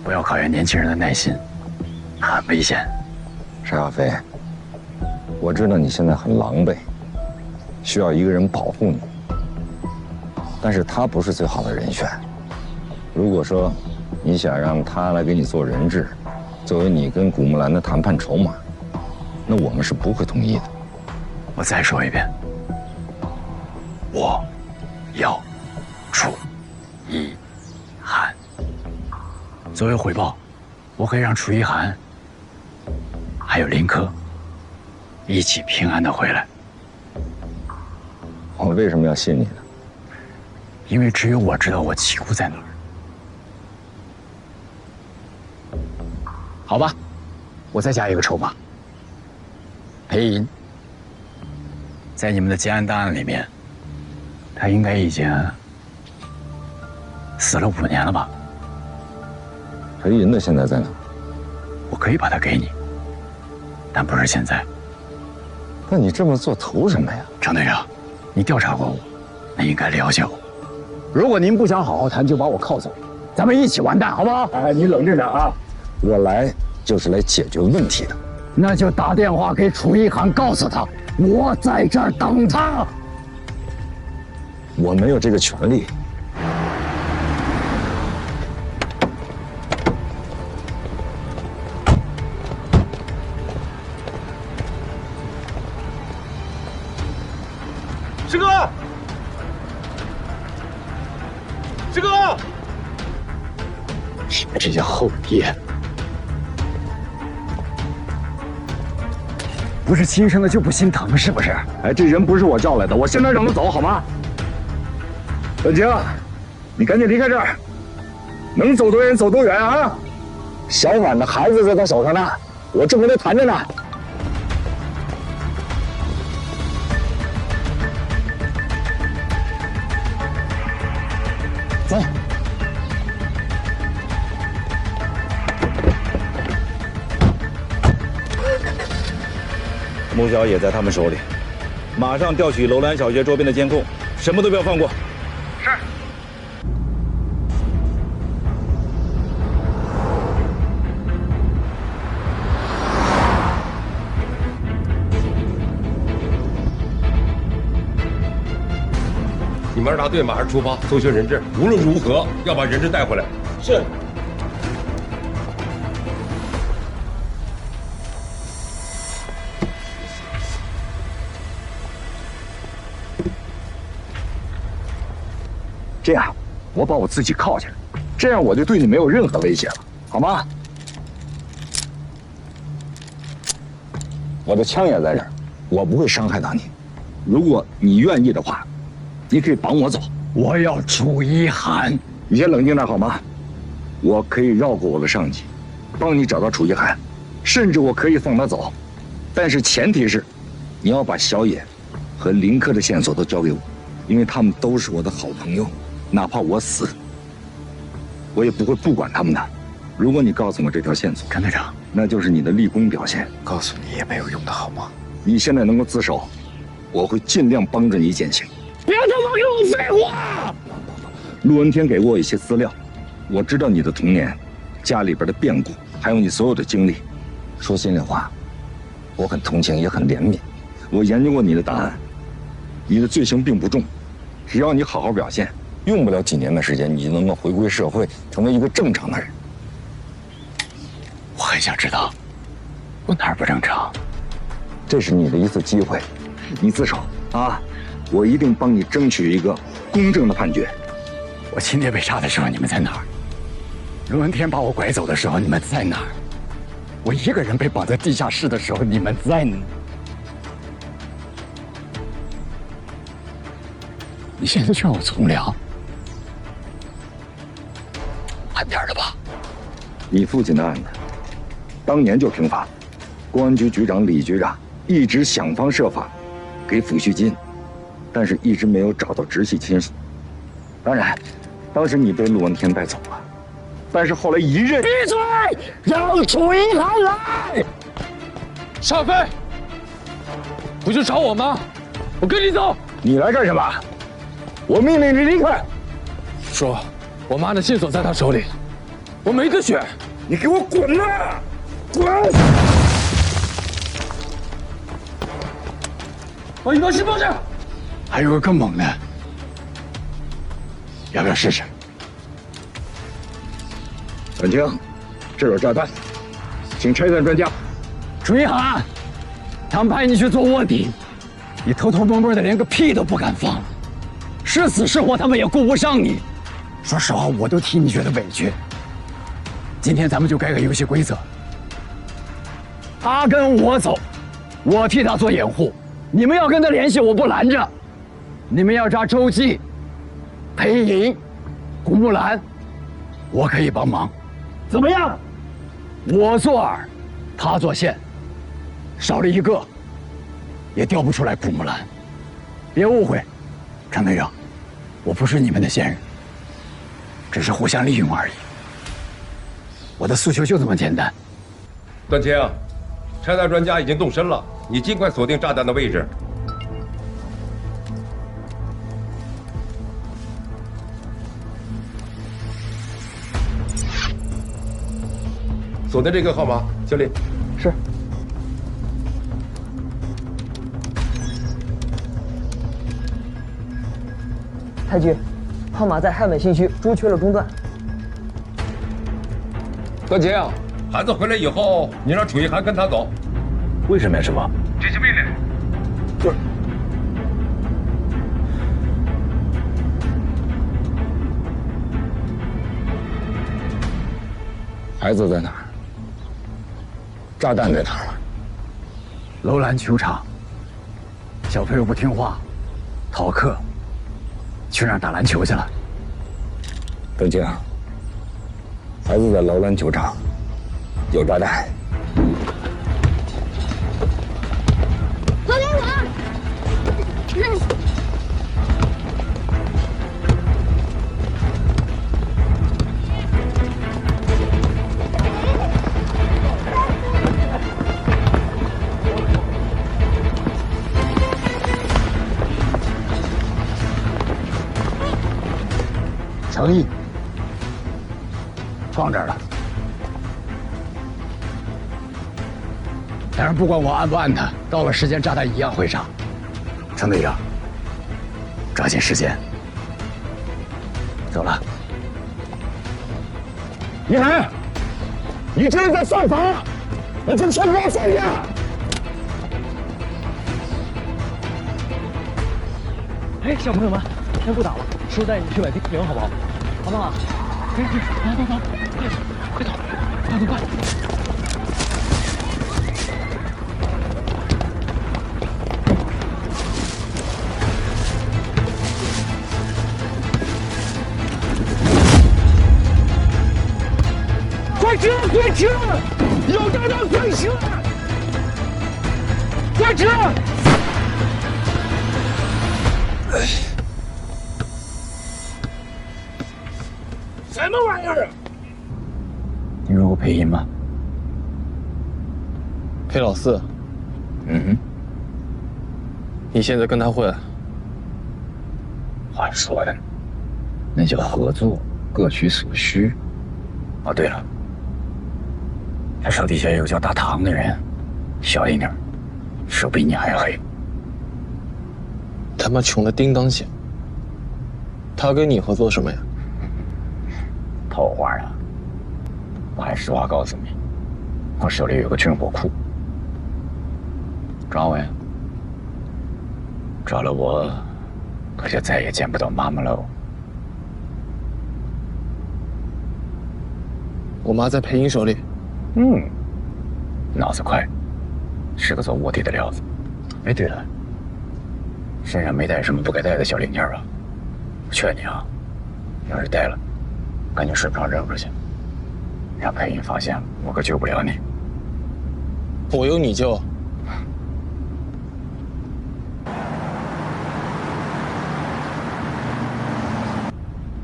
不要考验年轻人的耐心，很危险。沙小飞，我知道你现在很狼狈，需要一个人保护你，但是他不是最好的人选。如果说你想让他来给你做人质，作为你跟古木兰的谈判筹码，那我们是不会同意的。我再说一遍，我要楚一涵。作为回报，我可以让楚一涵还有林科一起平安的回来。我为什么要信你呢？因为只有我知道我旗库在哪儿。好吧，我再加一个筹码。裴银，在你们的结案档案里面，他应该已经死了5年了吧？裴银的现在在哪？我可以把他给你，但不是现在。那你这么做图什么呀？张队长，你调查过我，那应该了解我。如果您不想好好谈，就把我铐走，咱们一起完蛋，好不好？哎，你冷静点啊！我来就是来解决问题的。那就打电话给楚一涵，告诉他我在这儿等他。我没有这个权利。师哥，师哥，你们这些后爹，不是亲生的就不心疼是不是？哎，这人不是我叫来的，我现在让他走好吗？文清，你赶紧离开这儿，能走多远走多远啊！小婉的孩子在他手上呢，我正跟他谈着呢。走。穆小野在他们手里，马上调取楼兰小学周边的监控，什么都不要放过。是。你们2大队马上出发搜寻人质，无论如何要把人质带回来。是。这样，我把我自己铐起来，这样我就对你没有任何威胁了，好吗？我的枪也在这儿，我不会伤害到你。如果你愿意的话，你可以绑我走。我要楚一涵，你先冷静点好吗？我可以绕过我的上级，帮你找到楚一涵，甚至我可以放他走，但是前提是，你要把小野和林克的线索都交给我，因为他们都是我的好朋友。哪怕我死，我也不会不管他们的。如果你告诉我这条线索，陈队长，那就是你的立功表现。告诉你也没有用的好吗？你现在能够自首，我会尽量帮着你减刑。别他妈给我废话！陆文天给过我一些资料，我知道你的童年，家里边的变故，还有你所有的经历。说心里话，我很同情，也很怜悯。我研究过你的档案，你的罪行并不重，只要你好好表现。用不了几年的时间，你就能够回归社会，成为一个正常的人。我很想知道，我哪儿不正常？这是你的一次机会，你自首啊！我一定帮你争取一个公正的判决。我亲爹被杀的时候，你们在哪儿？陆文天把我拐走的时候，你们在哪儿？我一个人被绑在地下室的时候，你们在哪？你现在劝我从良？晚点的吧。你父亲的案子，当年就平反，公安局局长李局长一直想方设法给抚恤金，但是一直没有找到直系亲属。当然，当时你被陆文天带走了，但是后来一任……闭嘴！让楚一涵来。少飞，不就找我吗？我跟你走。你来干什么？我命令你离开。说，我妈的线索在他手里，我没得选。你给我滚呐！滚！把羽毛师放下。还有个更猛的，要不要试试？婉清，这有炸弹，请拆弹专家。楚一涵，他们派你去做卧底，你偷偷摸摸的，连个屁都不敢放。是死是活，他们也顾不上你。说实话，我都替你觉得委屈。今天咱们就改改游戏规则。他跟我走，我替他做掩护。你们要跟他联系，我不拦着。你们要抓周记、裴莹、古木兰，我可以帮忙。怎么样？我做饵，他做线，少了一个，也调不出来古木兰。别误会，张队长，我不是你们的线人，只是互相利用而已。我的诉求就这么简单。段清，拆弹专家已经动身了，你尽快锁定炸弹的位置。锁定这个号码，经理。是。太君，号码在汉本新区朱雀路中段。德杰啊，孩子回来以后，你让楚一涵跟他走。为什么呀，师傅？这是命令。是。孩子在哪儿？炸弹在哪儿？楼兰球场，小朋友不听话，逃课，去那儿打篮球去了。德江，孩子在楼兰球场，有炸弹。交给我。程毅，放这儿了。但是不管我按不按他，到了时间炸弹一样会炸。程队长，抓紧时间。走了。一涵，你这是在犯法！你这全国反呀！哎，小朋友们，先不打了，叔带你去买冰淇淋好不好？好不好？快走，快走，快！快撤！有炸弹，快撤！快撤！什么玩意儿啊？听说过配音吗？裴老四。嗯哼。你现在跟他混？话说的，那叫合作，各取所需。哦，对了，他手底下有个叫大唐的人，小一点，手比你还黑。他妈穷的叮当响。他跟你合作什么呀？套话啊！我还实话告诉你，我手里有个军火库，抓我呀！抓了我，可就再也见不到妈妈喽。我妈在裴英手里。脑子快，是个做卧底的料子。哎，对了，身上没带什么不该带的小零件吧？我劝你啊，要是带了，赶紧顺手扔出去，让裴英发现了，我可救不了你。我有你救。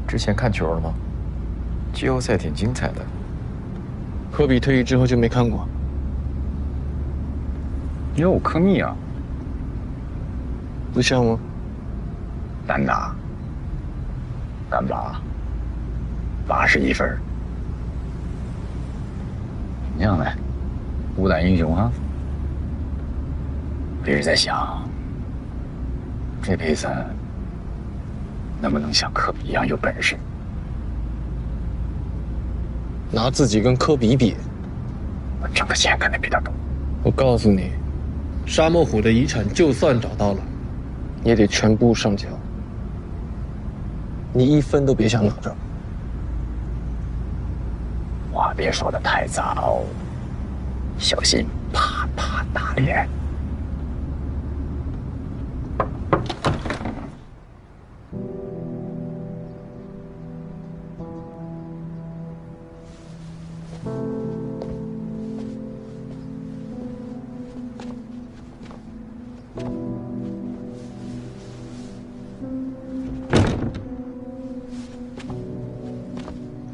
之前看球了吗？季后赛挺精彩的。科比退役之后就没看过。哟，科密啊，不像吗？单打，单打，81分。怎么样呢？孤胆英雄啊！我一直在想，这辈子能不能像科比一样有本事？拿自己跟科比比，我挣的钱肯定比他多。我告诉你，沙漠虎的遗产就算找到了，也得全部上缴。你1分都别想拿着。话别说的太早，小心啪啪打脸。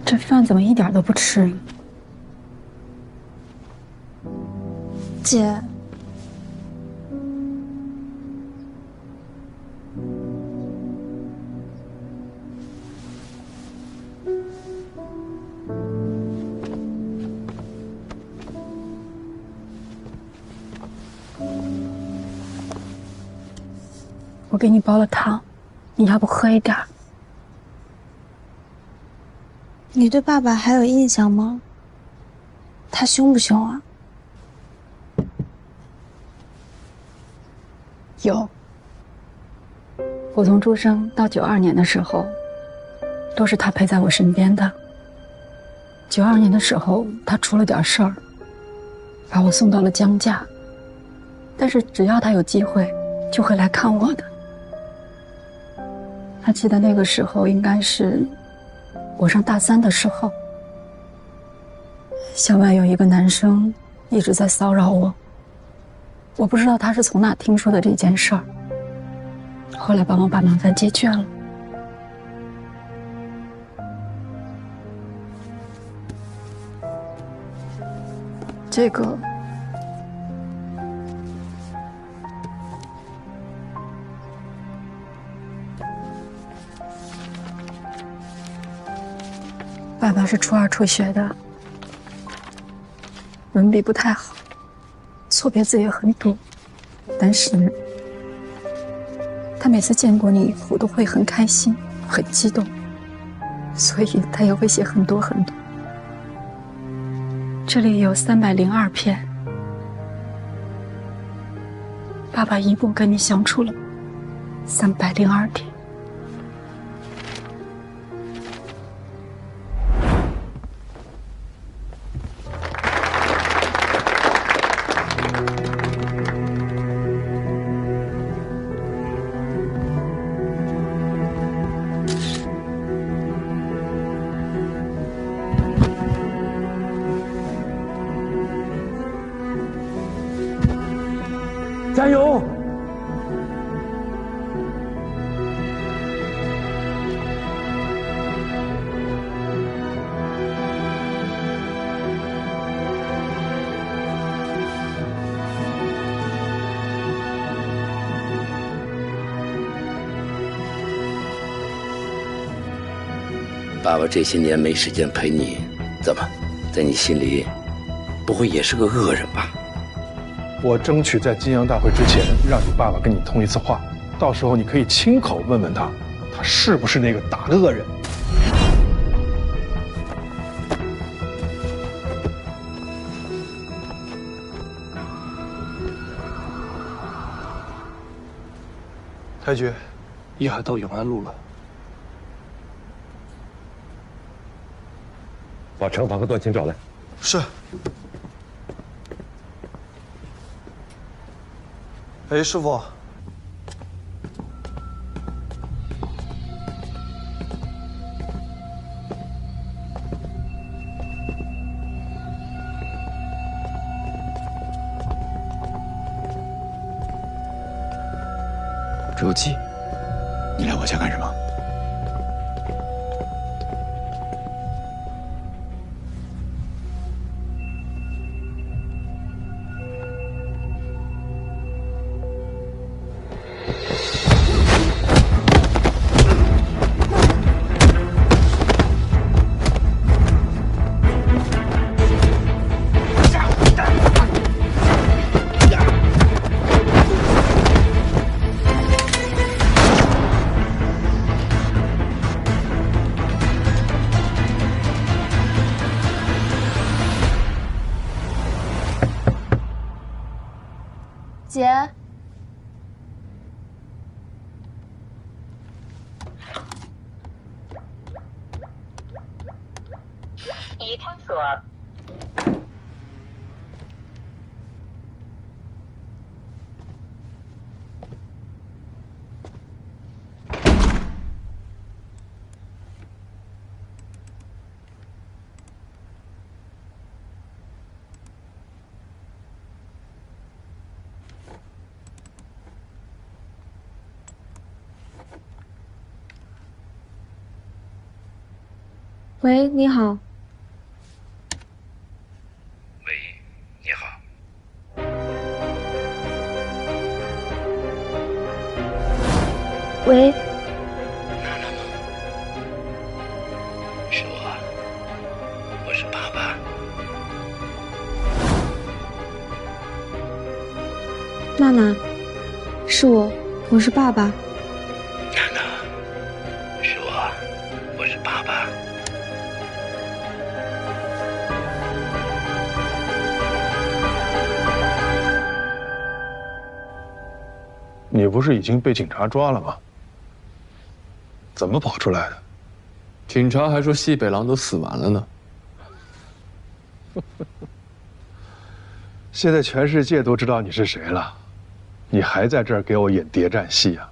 这饭怎么一点都不吃？姐，我给你煲了汤，你要不喝一点？你对爸爸还有印象吗？他凶不凶啊？有。我从出生到92年的时候，都是他陪在我身边的。92年的时候，他出了点事儿，把我送到了江家。但是只要他有机会，就会来看我的。还记得那个时候，应该是我上大3的时候，校外有一个男生一直在骚扰我，我不知道他是从哪听说的这件事儿，后来帮我把麻烦解决了。这个爸爸是初2辍学的，文笔不太好，错别字也很多，但是他每次见过你以后都会很开心很激动，所以他也会写很多很多。这里有302篇，爸爸一共跟你相处了302天。加油！爸爸这些年没时间陪你，怎么，在你心里，不会也是个恶人吧？我争取在金阳大会之前，让你爸爸跟你通一次话，到时候你可以亲口问问他，他是不是那个大恶人。太君，一海到永安路了。把程法和段琴找来。是。哎，师傅。周记，你来我家干什么？姐，已探索。喂，你好。喂，你好。喂。是我，我是爸爸。娜娜，是我是爸爸。你不是已经被警察抓了吗？怎么跑出来的？警察还说西北狼都死完了呢。现在全世界都知道你是谁了，你还在这儿给我演谍战戏呀，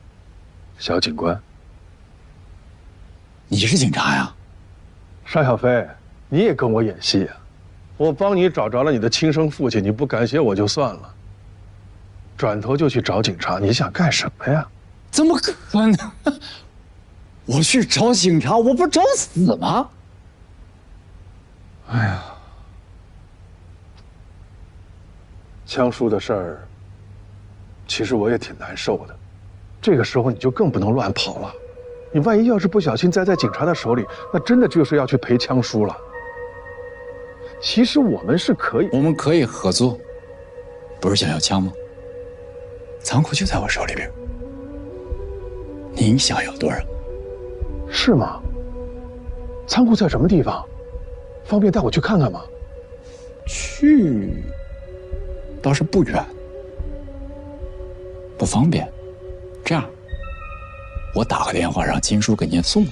小警官。你是警察呀？尚小飞，你也跟我演戏呀？我帮你找着了你的亲生父亲，你不感谢我就算了，转头就去找警察，你想干什么呀？怎么可能？我去找警察，我不是找死吗？哎呀，枪叔的事儿，其实我也挺难受的。这个时候你就更不能乱跑了，你万一要是不小心栽在警察的手里，那真的就是要去赔枪叔了。其实我们可以合作，不是想要枪吗？仓库就在我手里边，您想要多少？是吗？仓库在什么地方？方便带我去看看吗？去，倒是不远，不方便。这样，我打个电话让金叔给您送来。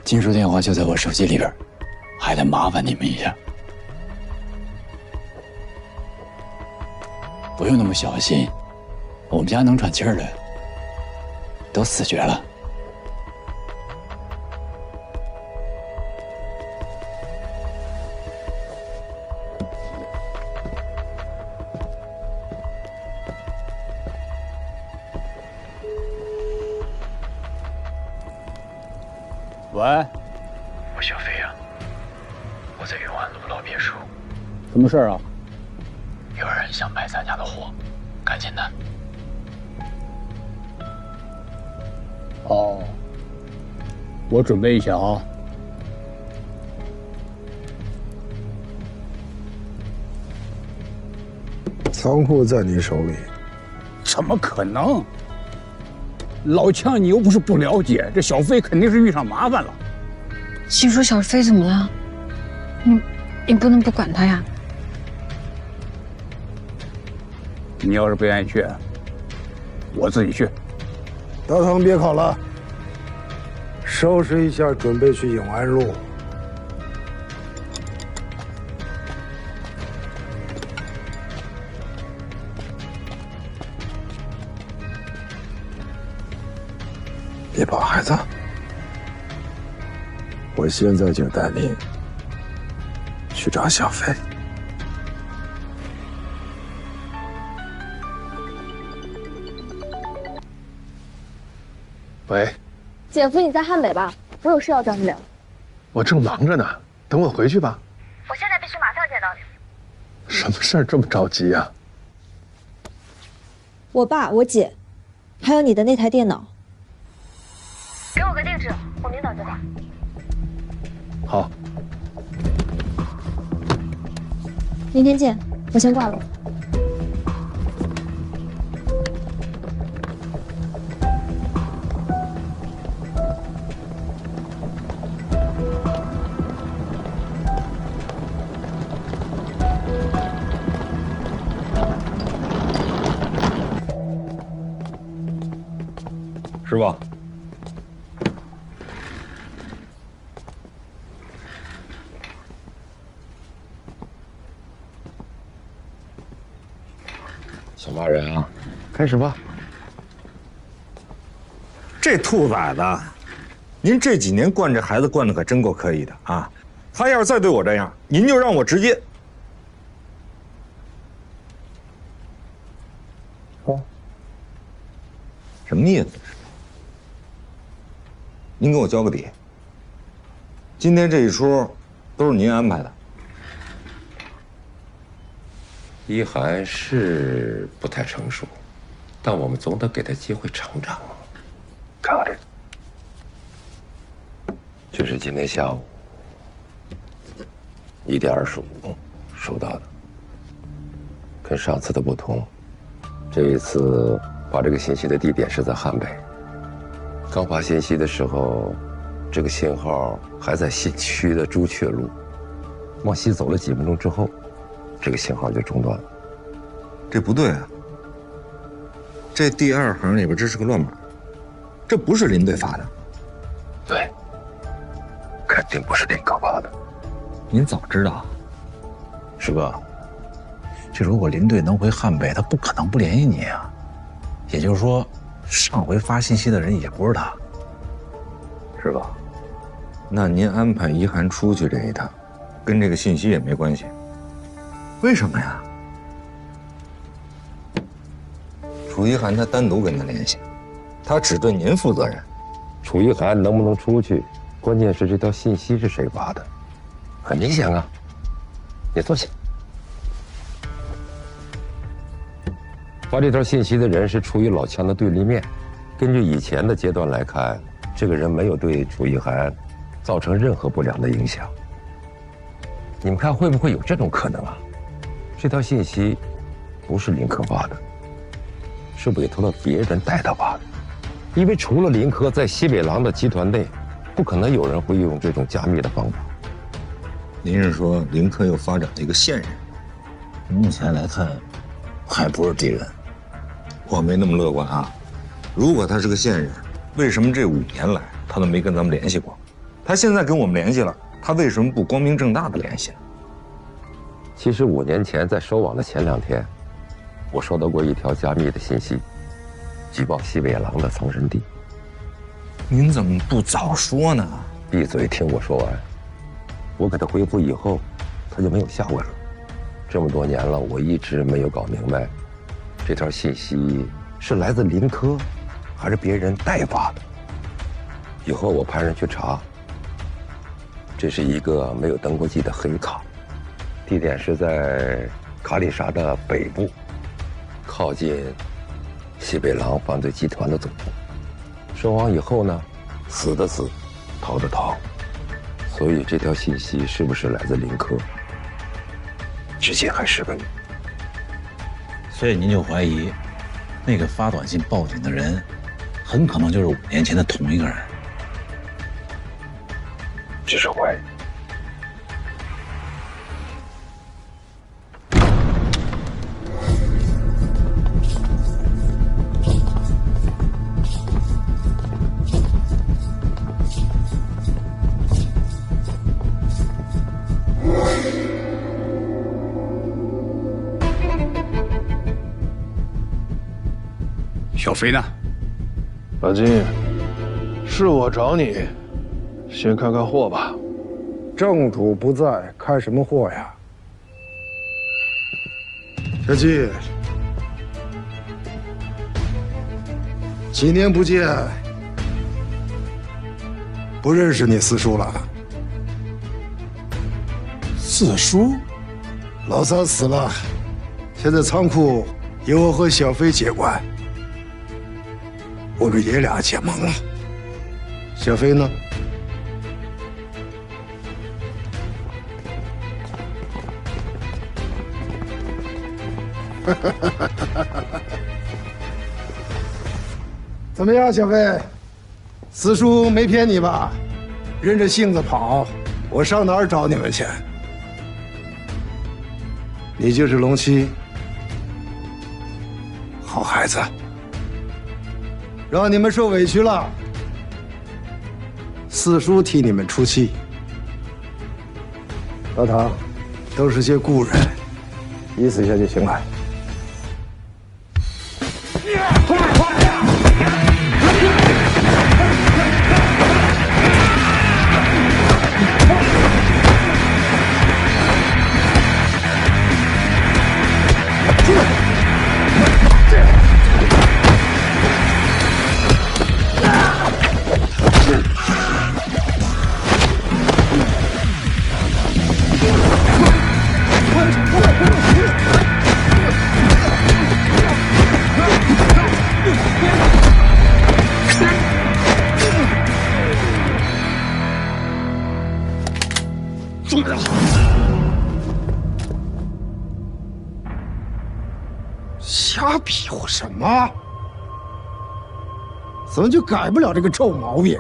金叔电话就在我手机里边，还得麻烦你们一下。不用那么小心，我们家能喘气儿的都死绝了。喂，我小飞呀，我在永安路老别墅。什么事儿啊？有人想买咱家的货，赶紧的。哦，我准备一下啊。仓库在你手里？怎么可能？老枪，你又不是不了解，这小飞肯定是遇上麻烦了。新叔，小飞怎么了？你不能不管他呀。你要是不愿意去，我自己去。大堂别考了，收拾一下，准备去永安路。别跑，孩子！我现在就带你去找小飞。喂，姐夫，你在汉北吧？我有事要找你聊。我正忙着呢，等我回去吧。我现在必须马上见到你。什么事儿这么着急呀？我爸、我姐，还有你的那台电脑。给我个地址，我明早就到。好，明天见，我先挂了。师傅。想骂人啊？开始吧。这兔崽子，您这几年惯这孩子惯的可真够可以的啊！他要是再对我这样，您就让我直接……什么意思？您给我交个底。今天这一出都是您安排的。一涵是不太成熟，但我们总得给他机会成长。看看这，这是今天下午1点25收到的，跟上次的不同，这一次发这个信息的地点是在汉北。刚发信息的时候，这个信号还在新区的朱雀路，往西走了几分钟之后，这个信号就中断了。这不对啊！这第2行里边这是个乱码，这不是林队发的。对，肯定不是林哥发的。您早知道，师哥，这如果林队能回汉北，他不可能不联系你啊。也就是说，上回发信息的人也不是他，是吧？那您安排一涵出去这一趟，跟这个信息也没关系。为什么呀？楚一涵他单独跟他联系，他只对您负责任。楚一涵能不能出去，关键是这条信息是谁发的，很明显啊。你坐下。发这条信息的人是处于老枪的对立面。根据以前的阶段来看，这个人没有对楚一涵造成任何不良的影响。你们看会不会有这种可能啊？这条信息不是林科发的，是委托了别人代他发的。因为除了林科，在西北狼的集团内，不可能有人会用这种加密的方法。您是说林科又发展了一个线人？目前来看，还不是敌人。我没那么乐观啊。如果他是个线人，为什么这5年来他都没跟咱们联系过？他现在跟我们联系了，他为什么不光明正大的联系呢？其实5年前在收网的前2天，我收到过一条加密的信息，举报西北狼的藏身地。您怎么不早说呢？闭嘴，听我说完。我给他回复以后，他就没有下文了。这么多年了，我一直没有搞明白，这条信息是来自林科，还是别人代发的。以后我派人去查。这是一个没有登过记的黑卡，地点是在卡里沙的北部，靠近西北狼犯罪集团的总部。收网以后呢，死的死，逃的逃。所以这条信息是不是来自林科，至今还是个谜。所以您就怀疑，那个发短信报警的人，很可能就是5年前的同一个人。只是怀疑。小飞呢？老金，是我找你。先看看货吧。正主不在，看什么货呀？小季，几年不见，不认识你四叔了。四叔？老三死了，现在仓库由我和小飞接管，我们爷俩结盟了。小飞呢？怎么样，小飞？四叔没骗你吧？任着性子跑，我上哪儿找你们去？你就是龙七，好孩子，让你们受委屈了，四叔替你们出气。老唐，都是些故人，意思一下就行了。瞎比划什么？怎么就改不了这个臭毛病？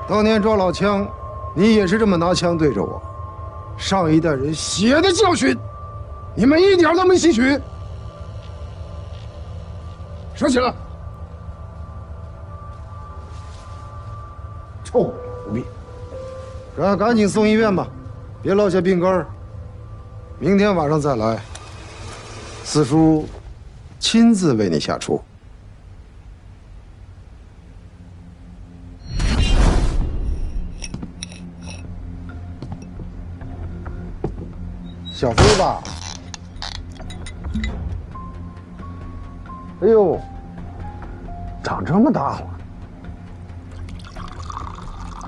当年抓老枪，你也是这么拿枪对着我，上一代人血的教训，你们一点都没吸取。收起来！臭奴婢！赶紧送医院吧，别落下病根儿。明天晚上再来，四叔亲自为你下厨。小飞吧。哎呦，长这么大了，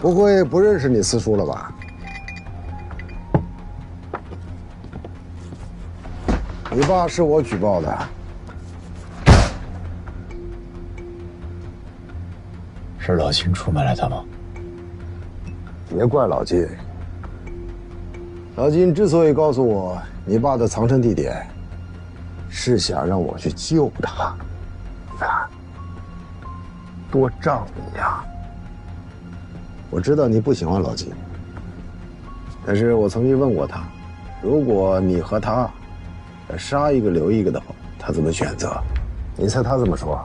不会不认识你四叔了吧？你爸是我举报的，是老秦出卖了他吗？别怪老金。老金之所以告诉我你爸的藏身地点，是想让我去救他。你看，多仗义呀！我知道你不喜欢老金，但是我曾经问过他，如果你和他杀一个留一个的话，他怎么选择？你猜他怎么说？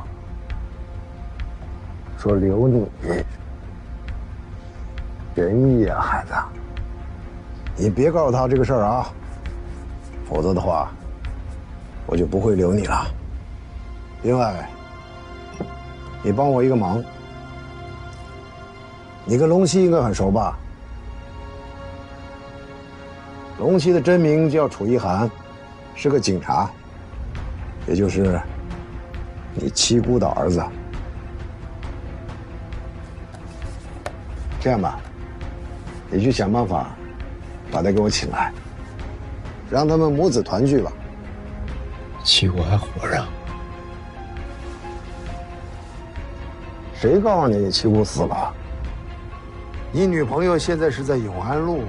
说留你。仁义啊，孩子，你别告诉他这个事儿啊，否则的话，我就不会留你了。另外，你帮我一个忙，你跟龙七应该很熟吧？龙七的真名叫楚一涵，是个警察，也就是你七姑的儿子。这样吧，你去想办法把他给我请来，让他们母子团聚吧。七姑还活着？谁告诉你七姑死了？你女朋友现在是在永安路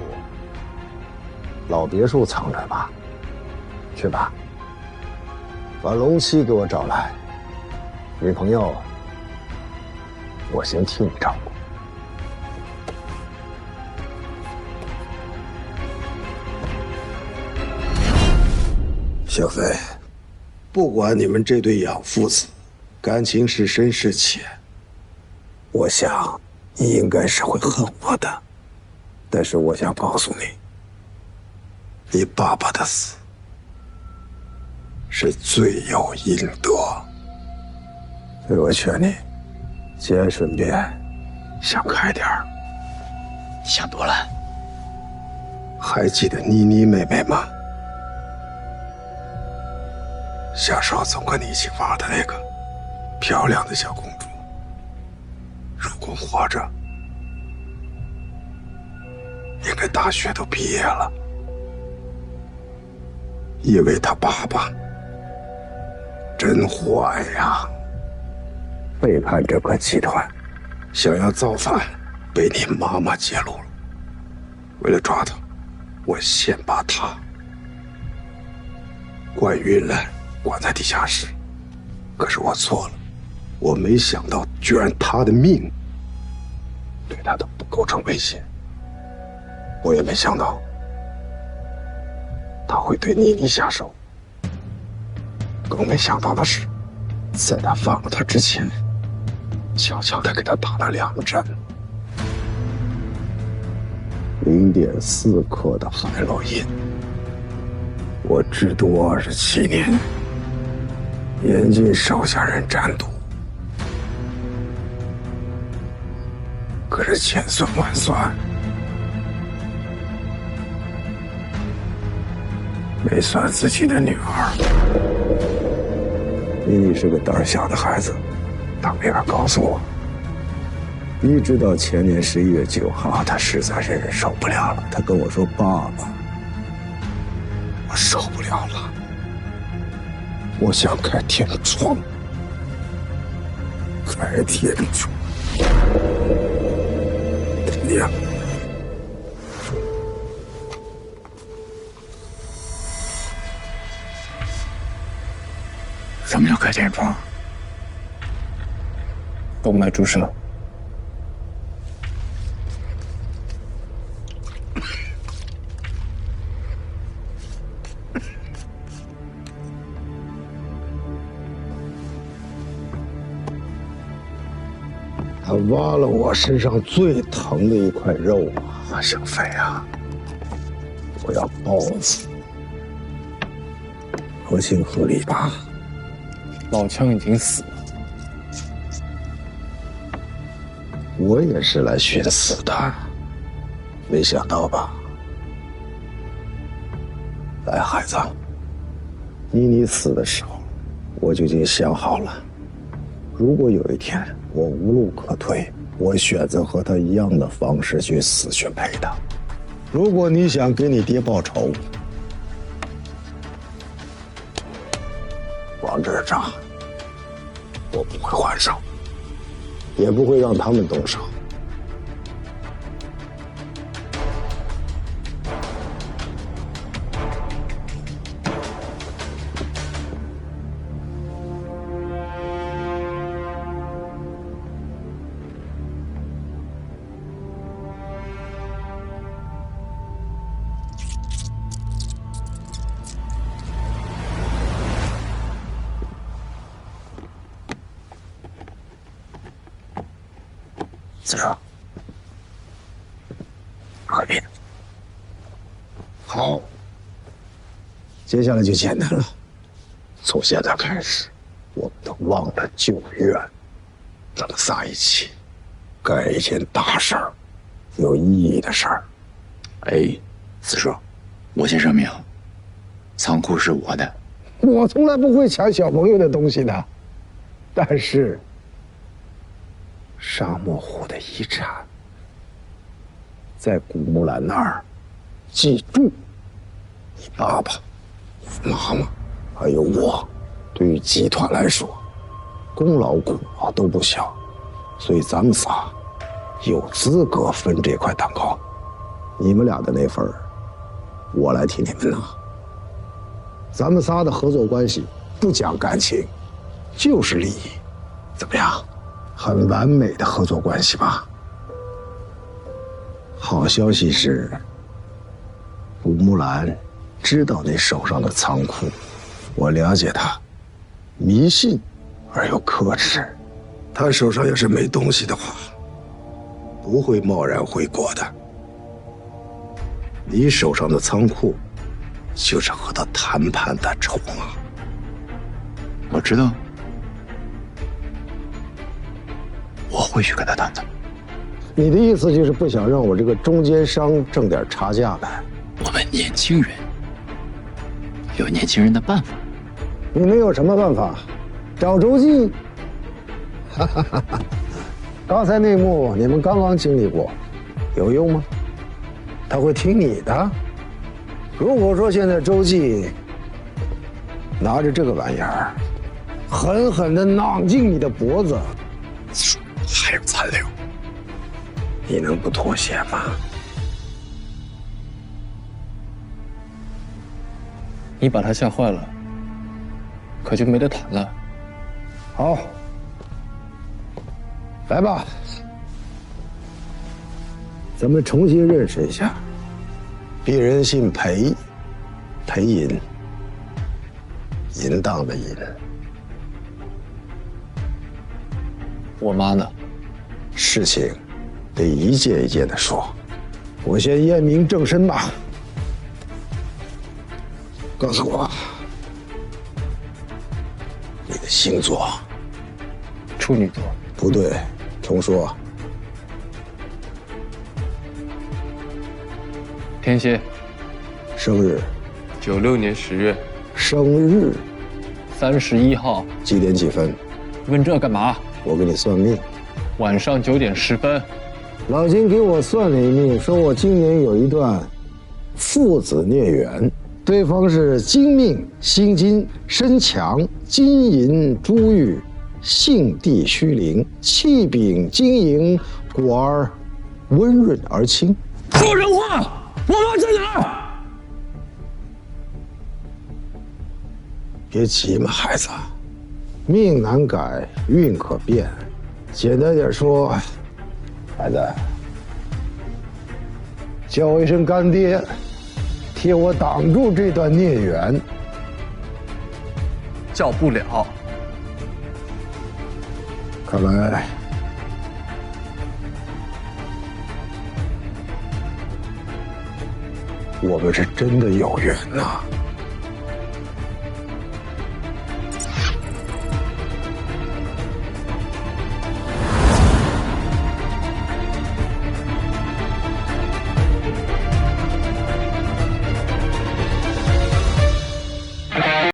老别墅藏着吧？去吧，把龙七给我找来。女朋友，我先替你照顾。小飞，不管你们这对养父子感情是深是浅，我想你应该是会恨我的。但是我想告诉你，你爸爸的死是罪有应得。所以我劝你，先顺便想开点儿。想多了。还记得妮妮妹妹吗？小时候总跟你一起玩的那个漂亮的小公主，如果活着，应该大学都毕业了。因为她爸爸真坏呀，背叛这个集团，想要造反，被你妈妈揭露了。为了抓他，我先把他关晕了，关在地下室。可是我错了，我没想到居然他的命对他都不构成威胁。我也没想到他会对妮妮下手。更没想到的是，在他放了他之前，悄悄地给他打了2针，0.4克的海洛因。我制毒27年，严禁手下人沾毒。可是千算万算，没算自己的女儿。妮妮是个胆小的孩子，她没法告诉我。一直到前年11月9号，她实在是忍受不了了。她跟我说：“爸爸，我受不了了，我想开天窗。”开天窗，娘。什么叫开天窗？动脉注射。挖了我身上最疼的一块肉啊，小飞啊！我要报复，合情合理吧？老枪已经死了，我也是来寻死的，没想到吧？来，孩子，你死的时候，我就已经想好了。如果有一天我无路可退，我选择和他一样的方式去死去陪他。如果你想给你爹报仇，往这儿扎，我不会还手，也不会让他们动手。子说：“和平。好，接下来就简单了。从现在开始，我们都忘了旧怨，咱们仨一起干一件大事儿，有意义的事儿。”哎，子说，我先声明，仓库是我的。我从来不会抢小朋友的东西的，但是沙漠虎的遗产在古木兰那儿，记住，你爸爸、你妈妈还有我，对于集团来说，功劳苦劳都不小，所以咱们仨有资格分这块蛋糕。你们俩的那份儿，我来替你们拿。咱们仨的合作关系不讲感情，就是利益，怎么样？很完美的合作关系吧？好消息是，古木兰知道你手上的仓库，我了解他，迷信而又克制。他手上要是没东西的话，不会贸然回国的。你手上的仓库，就是和他谈判的筹码。我知道。我会去跟他谈的。你的意思就是不想让我这个中间商挣点差价呗？我们年轻人有年轻人的办法。你能有什么办法？找周记？哈哈哈哈！刚才那幕你们刚刚经历过，有用吗？他会听你的。如果说现在周记拿着这个玩意儿，狠狠地攮进你的脖子，还有残留，你能不妥协吗？你把他吓坏了，可就没得谈了。好，来吧，咱们重新认识一下。鄙人姓裴，裴淫，淫荡的淫。我妈呢？事情得一件一件的说。我先验明正身吧。告诉我，你的星座？处女座。不对，重说。天蝎。生日？96年10月。生日？31号。几点几分？问这干嘛？我给你算命。晚上9点10分。老金给我算了一命，说我今年有一段父子孽缘，对方是金命、辛金、身强、金银珠玉、性地虚灵、气禀晶莹，果儿温润而清。说人话！我妈在哪儿？别急嘛，孩子，命难改，运可变。简单点说，孩子，叫我一声干爹，替我挡住这段孽缘。叫不了。看来我们是真的有缘呐。